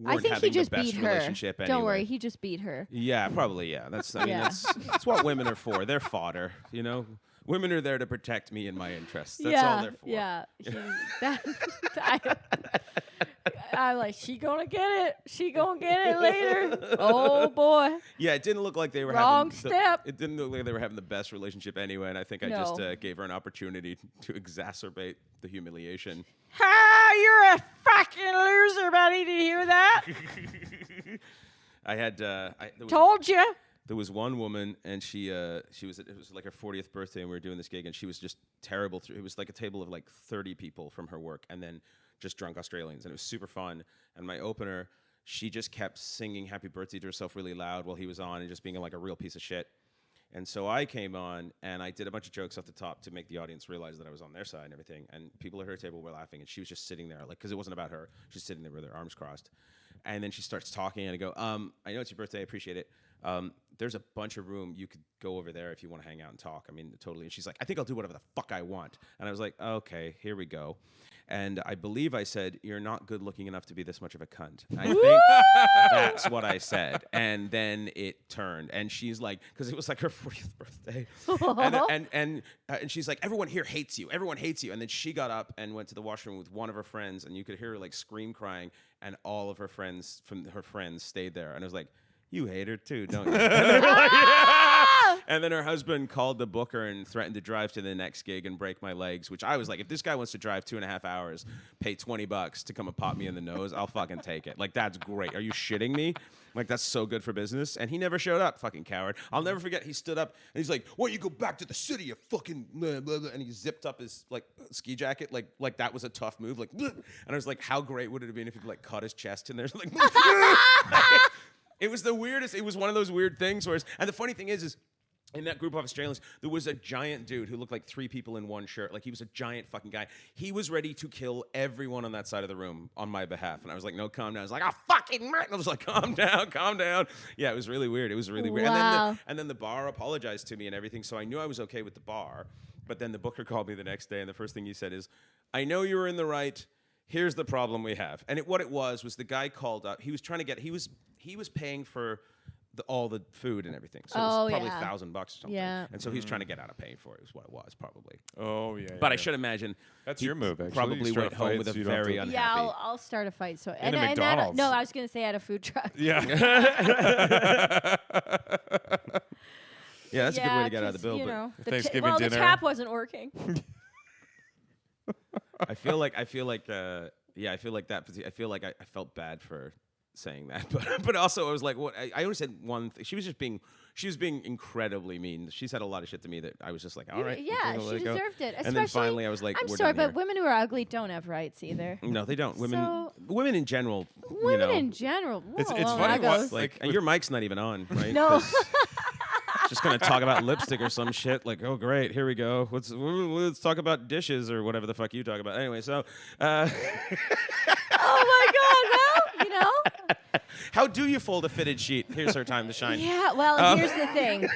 I weren't think having he just the best beat her. relationship anyway. Don't worry, he just beat her. Yeah, probably. Yeah, that's. I mean, Yeah. that's what women are for. They're fodder, you know. Women are there to protect me and my interests. That's all they're for. Yeah. I'm like, she gonna get it. She gonna get it later. Oh boy. Yeah, it didn't look like they were Wrong having step. It didn't look like they were having the best relationship anyway, and I think I No. just gave her an opportunity to exacerbate the humiliation. Ha! You're a fucking loser, buddy. Did you hear that? I had Told you. there was one woman, and she was it was like her 40th birthday, and we were doing this gig, and she was just terrible. It was like a table of like 30 people from her work, and then just drunk Australians, and it was super fun. And my opener, she just kept singing happy birthday to herself really loud while he was on, and just being like a real piece of shit. And so I came on, and I did a bunch of jokes off the top to make the audience realize that I was on their side and everything. And people at her table were laughing, and she was just sitting there, like, because it wasn't about her. She's sitting there with her arms crossed. And then she starts talking, and I go, I know it's your birthday, I appreciate it. There's a bunch of room. You could go over there if you want to hang out and talk. I mean, totally. And she's like, I think I'll do whatever the fuck I want. And I was like, okay, here we go. And I believe I said, you're not good looking enough to be this much of a cunt. I think that's what I said. And then it turned. And she's like, because it was like her 40th birthday. and she's like, everyone here hates you. Everyone hates you. And then she got up and went to the washroom with one of her friends. And you could hear her like scream crying. And all of her friends stayed there. And I was like, you hate her too, don't you? And they were like, yeah. And then her husband called the booker and threatened to drive to the next gig and break my legs, which I was like, if this guy wants to drive 2.5 hours, pay $20 to come and pop me in the nose, I'll fucking take it. Like, that's great. Are you shitting me? Like, that's so good for business. And he never showed up, fucking coward. I'll never forget, he stood up and he's like, why don't you go back to the city, you fucking blah, blah, blah. And he zipped up his like ski jacket, like that was a tough move. Like, and I was like, how great would it have been if he like cut his chest in there? Like, it was the weirdest. It was one of those weird things where, and the funny thing is in that group of Australians, there was a giant dude who looked like 3 people in one shirt. Like, he was a giant fucking guy. He was ready to kill everyone on that side of the room on my behalf. And I was like, no, calm down. I was like, oh, fucking man. I was like, calm down, calm down. Yeah, it was really weird. It was really weird. Wow. And then the bar apologized to me and everything. So I knew I was okay with the bar. But then the booker called me the next day. And the first thing he said is, I know you were in the right. Here's the problem we have. And what it was the guy called up. He was trying to get, he was paying for all the food and everything. So it was probably $1,000 or something. Yeah. And so he was trying to get out of paying for it, is what it was, probably. Oh, yeah. But I should imagine That's he your move, actually. Probably went home with a very unhappy. Yeah, I'll start a fight. So In a McDonald's. No, I was gonna say at a food truck. Yeah. Yeah, that's a good way to get out of the 'cause, bill. You But know, Thanksgiving the dinner. tap wasn't working. I feel like I feel like I felt bad for saying that, but also I was like, what? I only said one thing. She was being incredibly mean. She said a lot of shit to me that I was just like, all right. Yeah, okay, I'll let she it go. deserved it. And then finally I was like, I'm we're sorry, done but here. women who are ugly don't have rights either. No, they don't. So- Women in general. Women in general. It's well, funny that what- goes. Like, and your mic's not even on, right? No. 'Cause just gonna talk about lipstick or some shit. Like, oh great, here we go. Let's talk about dishes or whatever the fuck you talk about. Anyway, so. Oh my God! Well, you know. How do you fold a fitted sheet? Here's her time to shine. Yeah. Well, here's the thing.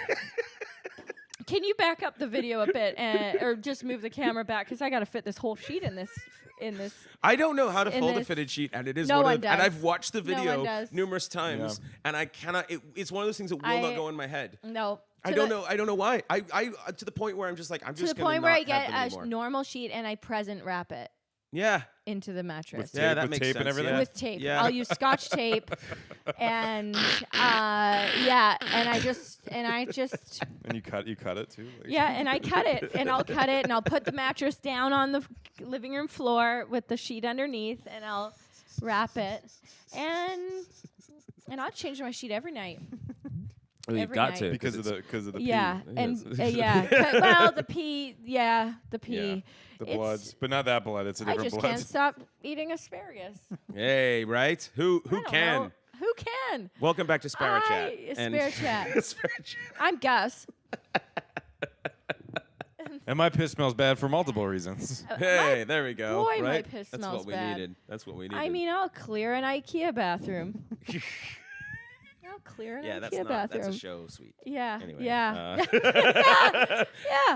Can you back up the video a bit, or just move the camera back? Because I got to fit this whole sheet in this. I don't know how to fold a this- fitted sheet, and it is No one one of the, and does. I've watched the No one video does. numerous times, and I cannot. It's one of those things that will not go in my head. No. I don't know. I don't know why. I to the point where I'm just like, I'm To just the gonna point where not I get have them a anymore. normal sheet and I present wrap it Yeah. into the mattress. Tape- Yeah, that with makes tape sense. and everything? Yeah. With tape. Yeah. I'll use Scotch tape, and and I just And you cut it too. Like. and I cut it, and I'll cut it, and I'll put the mattress down on the living room floor with the sheet underneath, and I'll wrap it, and I'll change my sheet every night. Well, you've every got night. to Because of the pee. Yeah, and Yes. well, the pee, the pee. Yeah, the It's- bloods, but not that blood. It's a I different just blood. can't stop eating asparagus. Hey, right? Who I don't can? know. Who can? Welcome back to Sparrow Chat. Sparrow Chat. Sparrow Chat. I'm Gus. And my piss smells bad for multiple reasons. Hey, there we go. boy, my right? piss That's smells what we bad. needed. That's what we needed. I mean, I'll clear an IKEA bathroom. I'll clear an yeah, IKEA that's not. bathroom. That's a show suite. Yeah. Anyway, yeah.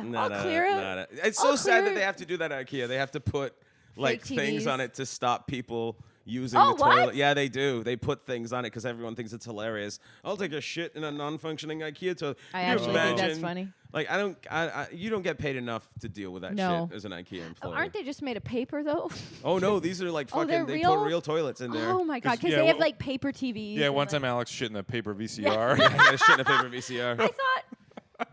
No, I'll no, clear it. no, no. It's so I'll sad clear that they have to do that at IKEA. They have to put like Fake things TVs. on it to stop people using Oh, the toilet. what? Yeah, they do. They put things on it because everyone thinks it's hilarious. I'll take a shit in a non-functioning IKEA toilet. I Can you actually think that's imagine? funny. Like you don't get paid enough to deal with that No. shit as an IKEA employee. Aren't they just made of paper though? Oh no, these are like Oh, fucking. they're They real? put real toilets in there. Oh my god, because yeah, they have well- like paper TVs. Yeah, and, one like, time Alex shit in a paper VCR. I got a shit in a paper VCR. I thought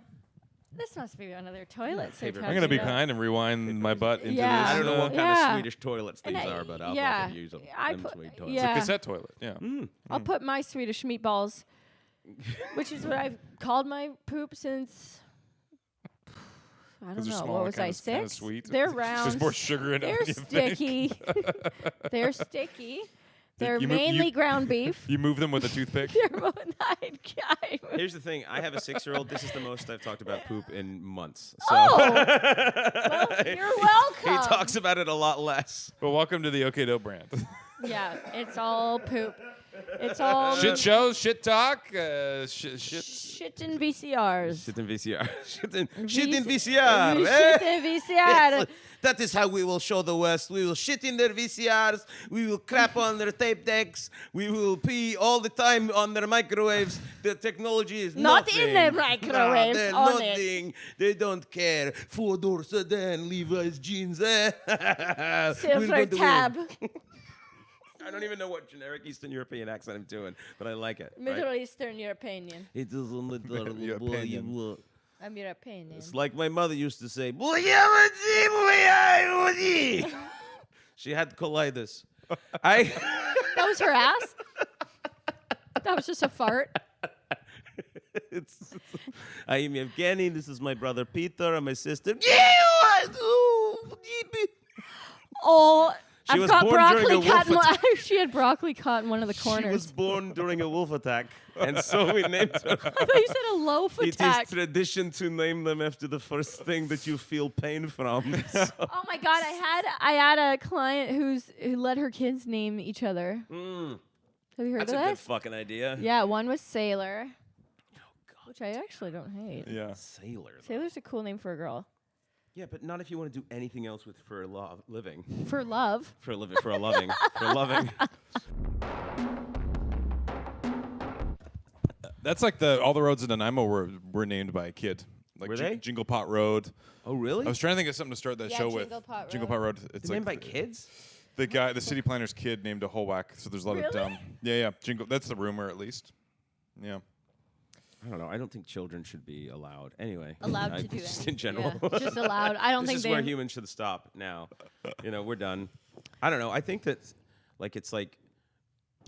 this must be one of their toilets. they're paper I'm gonna be touching up. kind and rewind my butt into Yeah. this. I don't know what kind Yeah. of Swedish toilets these And I- are, but I'll yeah, fucking use them. I Them put- Swede toilets. yeah. Cassette toilet. Yeah. I'll put my Swedish meatballs, which is what I've called my poop since. I don't 'Cause they're know. small What and was I, kinda 6? sweet. They're round. There's more sugar in it. They're than you think. sticky. They're sticky. They're you move- mainly you- ground beef. You move them with a toothpick. They're Here's the thing. I have a 6-year-old. This is the most I've talked about poop in months. So Oh, well, you're welcome. he talks about it a lot less. Well, welcome to the OK Dope brand. Yeah, it's all poop. It's all Shit shows, shit talk, shit. shit in VCRs. Shit in VCR. Shit in VCR. Shit in VCR. Yes, that is how we will show the West. We will shit in their VCRs. We will crap on their tape decks. We will pee all the time on their microwaves. The technology is Not nothing. in the microwaves, They're on it. nothing. They don't care. 4-door sedan, Levi's jeans. We're Silver going to tab. win. I don't even know what generic Eastern European accent I'm doing, but I like it. Middle Eastern European. It is on the Your opinion. I'm your opinion. It's like my mother used to say. She had colitis. That was her ass? That was just a fart? I am Evgeny. This is my brother Peter and my sister. Oh, She I've was got born during broccoli a cut. wolf She had broccoli cut in one of the She corners. was born during a wolf attack, and so we named her. I thought you said a loaf It attack. is tradition to name them after the first thing that you feel pain from. Oh my god, I had a client who let her kids name each other. Have you heard That's of a good this? fucking idea. Yeah, one was Sailor, which I actually don't hate. Yeah. Sailor. though. Sailor's a cool name for a girl. Yeah, but not if you want to do anything else with for a living. For love. For a living. For a loving. For loving. That's like all the roads in Nanaimo were named by a kid. Like Were they? Jingle Pot Road. Oh, really? I was trying to think of something to start that Yeah, show Jingle with. Pot Jingle Road. Pot Road. It's named by like kids? the city planner's kid named a whole whack. So there's a lot of Really? dumb. Yeah. Jingle. That's the rumor, at least. Yeah. I don't know. I don't think children should be allowed. Anyway. Allowed to do just it. in general. Yeah, just allowed. I don't This think is they. where humans should stop now. We're done. I don't know. I think that, it's like.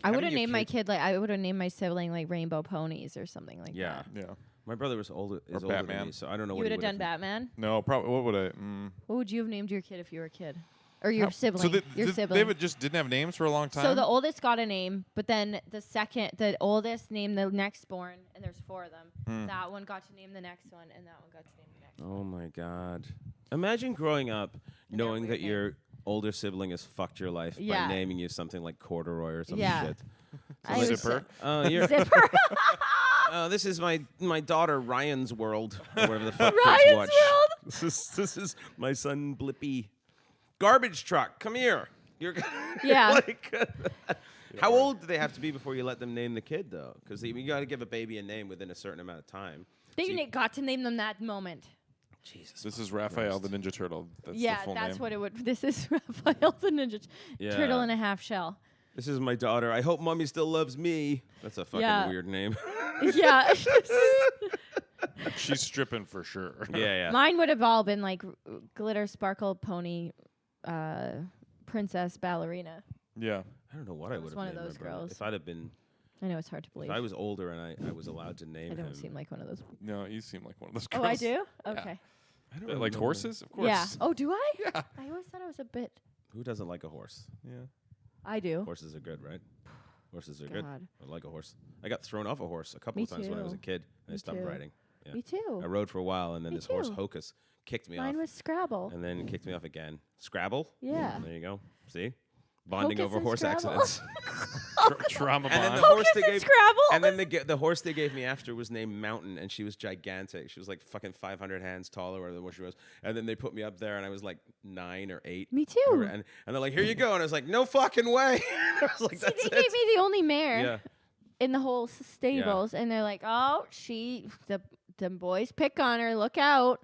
I would having have your named my kid- kid I would have named my sibling like Rainbow Ponies or something like Yeah. that. Yeah. My brother was older. Or Older than Batman. me, so I don't know You what would he have done would've- Batman. No, probably. What would I? What would you have named your kid if you were a kid? Or your sibling? So your sibling. David just didn't have names for a long time. So the oldest got a name, but then the oldest named the next born, and there's 4 of them. That one got to name the next one, and that one got to name the next one. Oh my God! Imagine growing up knowing that weird your older sibling has fucked your life Yeah. by naming you something like Corduroy or some Yeah. shit. I was Zipper. Oh, you're. Zipper. This is my daughter Ryan's World, or whatever the fuck Ryan's kids watch. World? This is my son Blippy. Garbage truck, come here. You're Yeah. How old do they have to be before you let them name the kid though? Because you got to give a baby a name within a certain amount of time. They So you- got to name them that moment. Jesus. This is Raphael the Ninja Turtle. That's Yeah, the full that's name. what it would. This is Raphael the Ninja Yeah. Turtle in a half shell. This is my daughter. I hope mommy still loves me. That's a fucking Yeah. weird name. Yeah. She's stripping for sure. yeah. Mine would have all been like glitter sparkle pony princess ballerina. Yeah. I don't know what I would was have one of named those my brother. girls. If I'd have been, I know it's hard to believe. if I was older and I was allowed to name I him. don't seem like one of those. No, you seem like one of those Oh, girls. I do? Okay. I don't Like remember. horses? Of course. Yeah. Oh, do I? Yeah. I always thought I was a bit. Who doesn't like a horse? Yeah. I do. Horses are good, right? Horses are good. God. I like a horse. I got thrown off a horse a couple Me of times when I was a too. kid. And I Me stopped too. riding. Yeah. Me too. I rode for a while, and then Me this horse too. Hocus kicked me Mine off, was Scrabble. and then kicked me off again. Scrabble. Yeah. There you go. See, bonding Hocus over and horse Scrabble. accidents. Trauma And then bond. the horse Hocus they and gave, Scrabble. and then the horse they gave me after was named Mountain, and she was gigantic. She was like fucking 500 hands taller than what she was. And then they put me up there, and I was like 9 or 8. Me too. And they're like, "Here you go," and I was like, "No fucking way!" I was like, See, "That's they it." gave me the only mare Yeah. in the whole stables, and they're like, "Oh, the boys pick on her. Look out!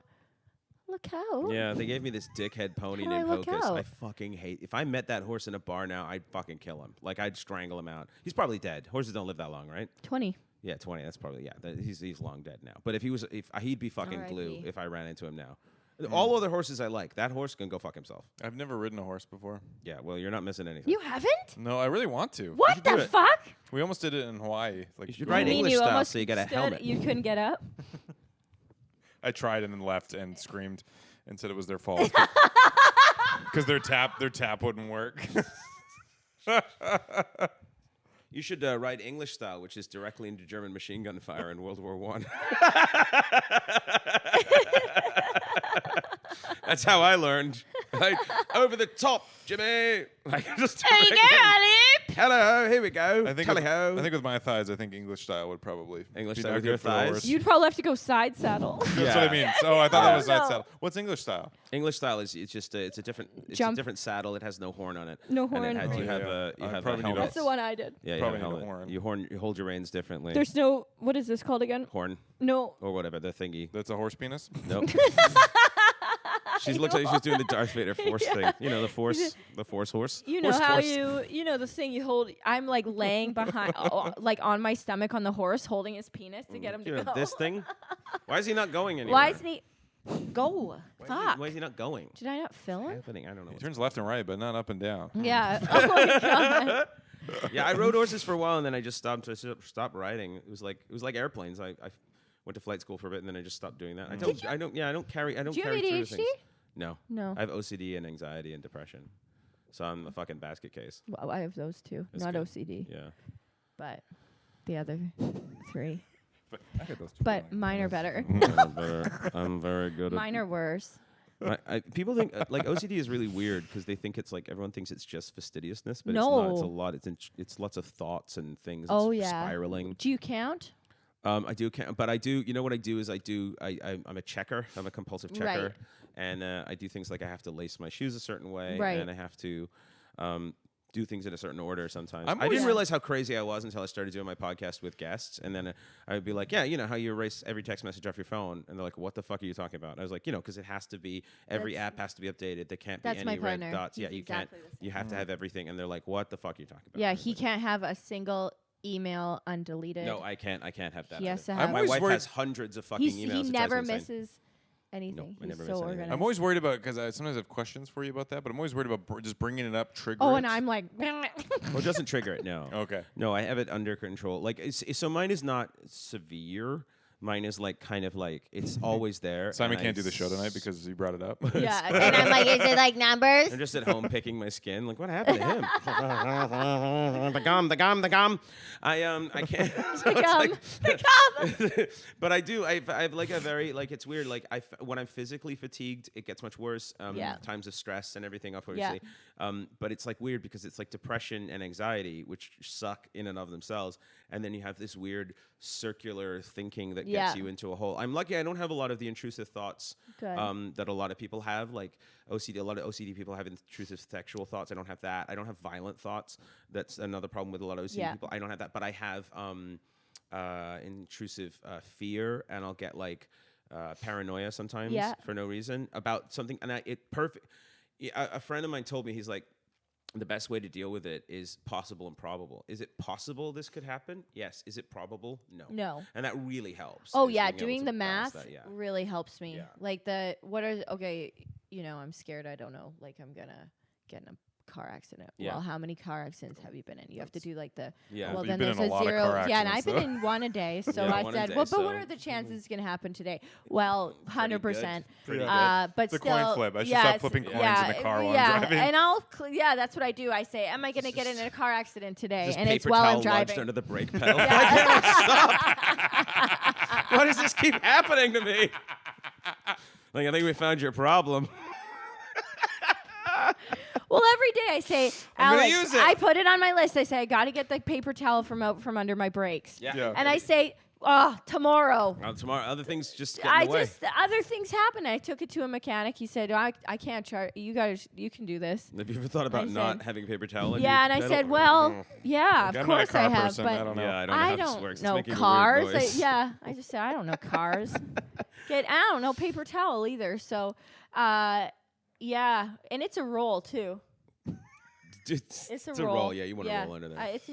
Look out!" Yeah, they gave me this dickhead pony How do I named look Hocus. I out? fucking hate. If I met that horse in a bar now, I'd fucking kill him. Like I'd strangle him out. He's probably dead. Horses don't live that long, right? 20. Yeah, 20. That's probably he's long dead now. But if he'd be fucking glue R.I.P. if I ran into him now. All other horses I like. That horse can go fuck himself. I've never ridden a horse before. Yeah, well, you're not missing anything. You haven't? No, I really want to. What should do the it. fuck? We almost did it in Hawaii. Like You should You ride mean English you style, almost so you got a stood- helmet. You couldn't get up. I tried and then left and screamed and said it was their fault because their tap wouldn't work. You should ride English style, which is directly into German machine gun fire in World War One. That's how I learned. Like, over the top, Jimmy. Like, just There you go, Ali. Hello, here we go. I think with my thighs, I think English style would probably English be style not with good your for the thighs? horse. You'd probably have to go side saddle. That's what I mean. So I thought that was Oh, side no. saddle. What's English style? English style is it's a different Jump. saddle. It has no horn on it. No And horn. it has, you Oh, have yeah. you I have a probably need helmet. That's the one I did. Yeah, you Probably have a need a helmet. horn. You hold your reins differently. There's no. What is this called again? horn No. or whatever the thingy. That's a horse penis. Nope. She looks like she's doing the Darth Vader force thing. You know, the force horse. You know Horse how horse. you know the thing you hold. I'm like laying behind, like on my stomach on the horse, holding his penis to get him You to know, go. this thing. Why is he not going anywhere? Why isn't he? Go. Fuck. Why is he not going? Did I not film him? Happening? I don't know. He turns left and right, but not up and down. Yeah. Oh my god. Yeah, I rode horses for a while and then I just stopped. I stopped riding. It was like airplanes. I went to flight school for a bit and then I just stopped doing that. I don't carry Do you have through ADHD? things. No. No. I have OCD and anxiety and depression. So I'm a fucking basket case. Well, I have those two. That's Not good. OCD, Yeah. but the other 3. I got those two But going. mine are better. I'm very good Mine are worse. people think like OCD is really weird because they think it's like everyone thinks it's just fastidiousness, but No. it's not. It's a lot. It's lots of thoughts and things. Oh, it's yeah. spiraling. Do you count? I do, but I do. You know what I do is I'm a checker. I'm a compulsive checker, Right. and I do things like I have to lace my shoes a certain way, Right. and I have to do things in a certain order sometimes. I'm I didn't always- realize how crazy I was until I started doing my podcast with guests, and then I would be like, yeah, you know how you erase every text message off your phone, and they're like, what the fuck are you talking about? And I was like, you know, because it has to be every That's- app has to be updated. There can't be That's my any red partner. dots. Yeah, He's you can't. exactly the same. You have to have everything, and they're like, what the fuck are you talking about? Yeah, And I was he like, can't have a single email undeleted. No, I can't. I can't have that. He has either. to have- My I'm wife always has hundreds of fucking emails. He It drives me never insane. misses anything. I He's never so miss anything. organized. I'm always worried about because I sometimes have questions for you about that, but I'm always worried about just bringing it up, triggering. Oh, and I'm like, Well, it doesn't trigger it. No. Okay. No, I have it under control. Like, so mine is not severe. Mine is like kind of like it's always there. Simon and can't do the show tonight because you brought it up. yeah. And I'm like, is it like numbers? I'm just at home picking my skin. Like, what happened to him? the gum. I can't. So it's like- but I do. I've like a very like it's weird. Like when I'm physically fatigued, it gets much worse. Yeah. Times of stress and everything, obviously. But it's like weird because it's like depression and anxiety, which suck in and of themselves, and then you have this weird circular thinking that gets Yeah. you into a hole. I'm lucky I don't have a lot of the intrusive thoughts Good. that a lot of people have, like OCD. A lot of OCD people have intrusive sexual thoughts. I don't have that. I don't have violent thoughts. That's another problem with a lot of OCD Yeah. people. I don't have that, but I have intrusive fear, and I'll get like paranoia sometimes Yeah. for no reason about something. And a friend of mine told me, he's like, the best way to deal with it is possible and probable. Is it possible this could happen? Yes. Is it probable? No. No. And that really helps. Oh is yeah, being able doing to the balance math that, yeah. really helps me. Yeah. Like okay, you know, I'm scared. I don't know. Like I'm gonna get in a car accident. Yeah. Well, how many car accidents have you been in? You have to do like the Yeah. well You've then been there's in a a lot of 0. car yeah, and I've accidents, been in one a day. So Yeah, I one a said, day, well, but what so- are the chances it's gonna happen today? Well, 100%. Pretty good. But It's a still, coin flip. I should yeah, stop it's- flipping coins yeah, in the car while yeah, I'm driving. and yeah, that's what I do. I say, am I gonna get in a car accident today? Just And it's paper while towel I'm driving. lodged under the brake pedal. Why can't I stop? Why does this keep happening to me? Like, I think we found your problem. Well, every day I say, I'm gonna Alex, use it. I put it on my list. I say, I got to get the paper towel from under my brakes. Yeah. And I say, oh, tomorrow. Tomorrow, other things just get in the way. Other things happen. I took it to a mechanic. He said, I can't charge. You can do this. Have you ever thought about I not said- having paper towel? in Yeah, your and I pedal? said, well, yeah, of I'm not a course car I have, person. but I don't know. Yeah, I don't know how this works. It's know making a weird cars. noise. I just said I don't know cars. I don't know paper towel either. So, yeah, and it's a roll too. It's a roll. Yeah, you want to roll under there. It's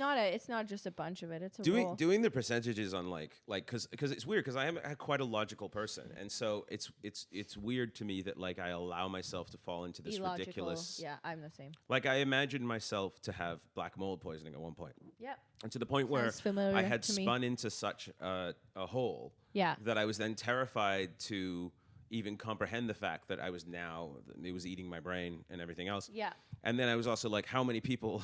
not just a bunch of it. It's a roll. Doing the percentages on like because it's weird because I am quite a logical person, and so it's weird to me that like I allow myself to fall into this Illogical. ridiculous. Yeah, I'm the same. Like I imagined myself to have black mold poisoning at one point, Yep. and to the point where Sounds familiar I had to me. spun into such a hole Yeah. that I was then terrified to even comprehend the fact that it was eating my brain and everything else. Yeah. And then I was also like, how many people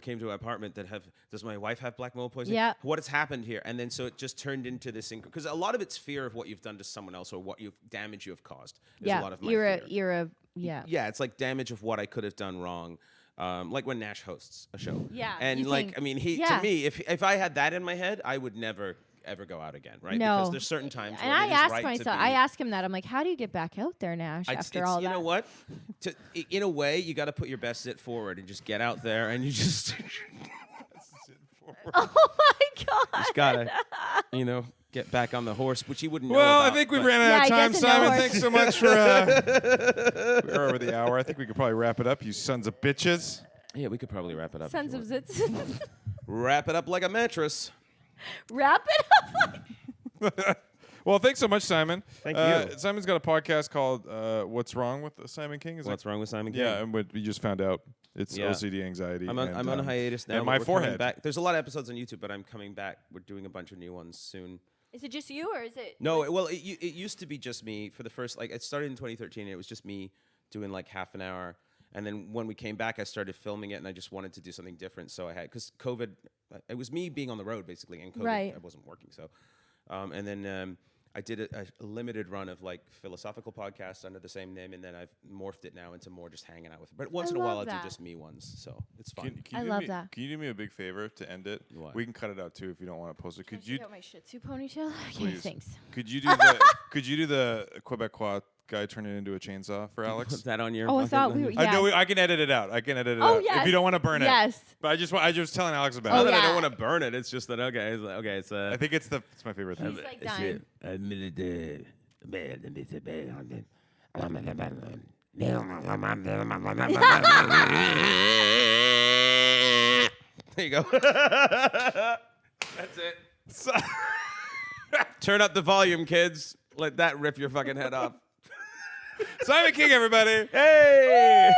came to our apartment that does my wife have black mold poisoning? Yeah. What has happened here? And then so it just turned into this, because a lot of it's fear of what you've done to someone else or what damage you have caused. There's a lot of my fear. Yeah. It's like damage of what I could have done wrong. Like when Nash hosts a show. Yeah, And you like, think- I mean, yeah. to me, if I had that in my head, I would never ever go out again, right? No. Because there's certain times And where I it is asked right to myself, be- I asked him that. I'm like, how do you get back out there, Nash, after all you that? know what? In a way, you got to put your best foot forward and just get out there and you just Oh my god. gotta, get back on the horse, which he wouldn't know Well, about, I think we but- ran out of Yeah, time, he doesn't know Simon. horse. Thanks so much for. We're over the hour. I think we could probably wrap it up. You sons of bitches. Yeah, we could probably wrap it up. if Sons you of want. zits. Wrap it up like a mattress. Wrap it up. Well, thanks so much, Simon. Thank you. Simon's got a podcast called "What's Wrong with Simon King." Is What's wrong with Simon King? Yeah, and what we just found out, it's Yeah. OCD, anxiety. I'm on hiatus now. And but my we're coming forehead. Back. There's a lot of episodes on YouTube, but I'm coming back. We're doing a bunch of new ones soon. Is it just you or is it? No, well, it used to be just me for the first, like, it started in 2013, and it was just me doing, like, half an hour. And then when we came back, I started filming it, and I just wanted to do something different. So I had, because COVID, it was me being on the road, basically, and COVID, Right. I wasn't working. So, and then I did a limited run of, like, philosophical podcasts under the same name, and then I've morphed it now into more just hanging out with it. But once in a while, I'll love do that. just me ones, so it's fun. Can I you do love me, that. Can you do me a big favor to end it? What? We can cut it out too if you don't want to post it. Can I Could you? check out my Shih Tzu ponytail? Okay, Please. thanks. Could you do the? Could you do the Quebecois guy turn it into a chainsaw for Alex? Put that on your. Oh, I fucking- thought we were. I know. Yes. I can edit it out. I can edit it Oh, out yes. if you don't want to burn it. Yes. But I just was telling Alex about Not it. that I yeah. don't want to burn it. It's just that okay. It's I think it's my favorite thing. He's like dying. There you go. That's it. Turn up the volume, kids. Let that rip your fucking head off. Simon King, everybody. Hey!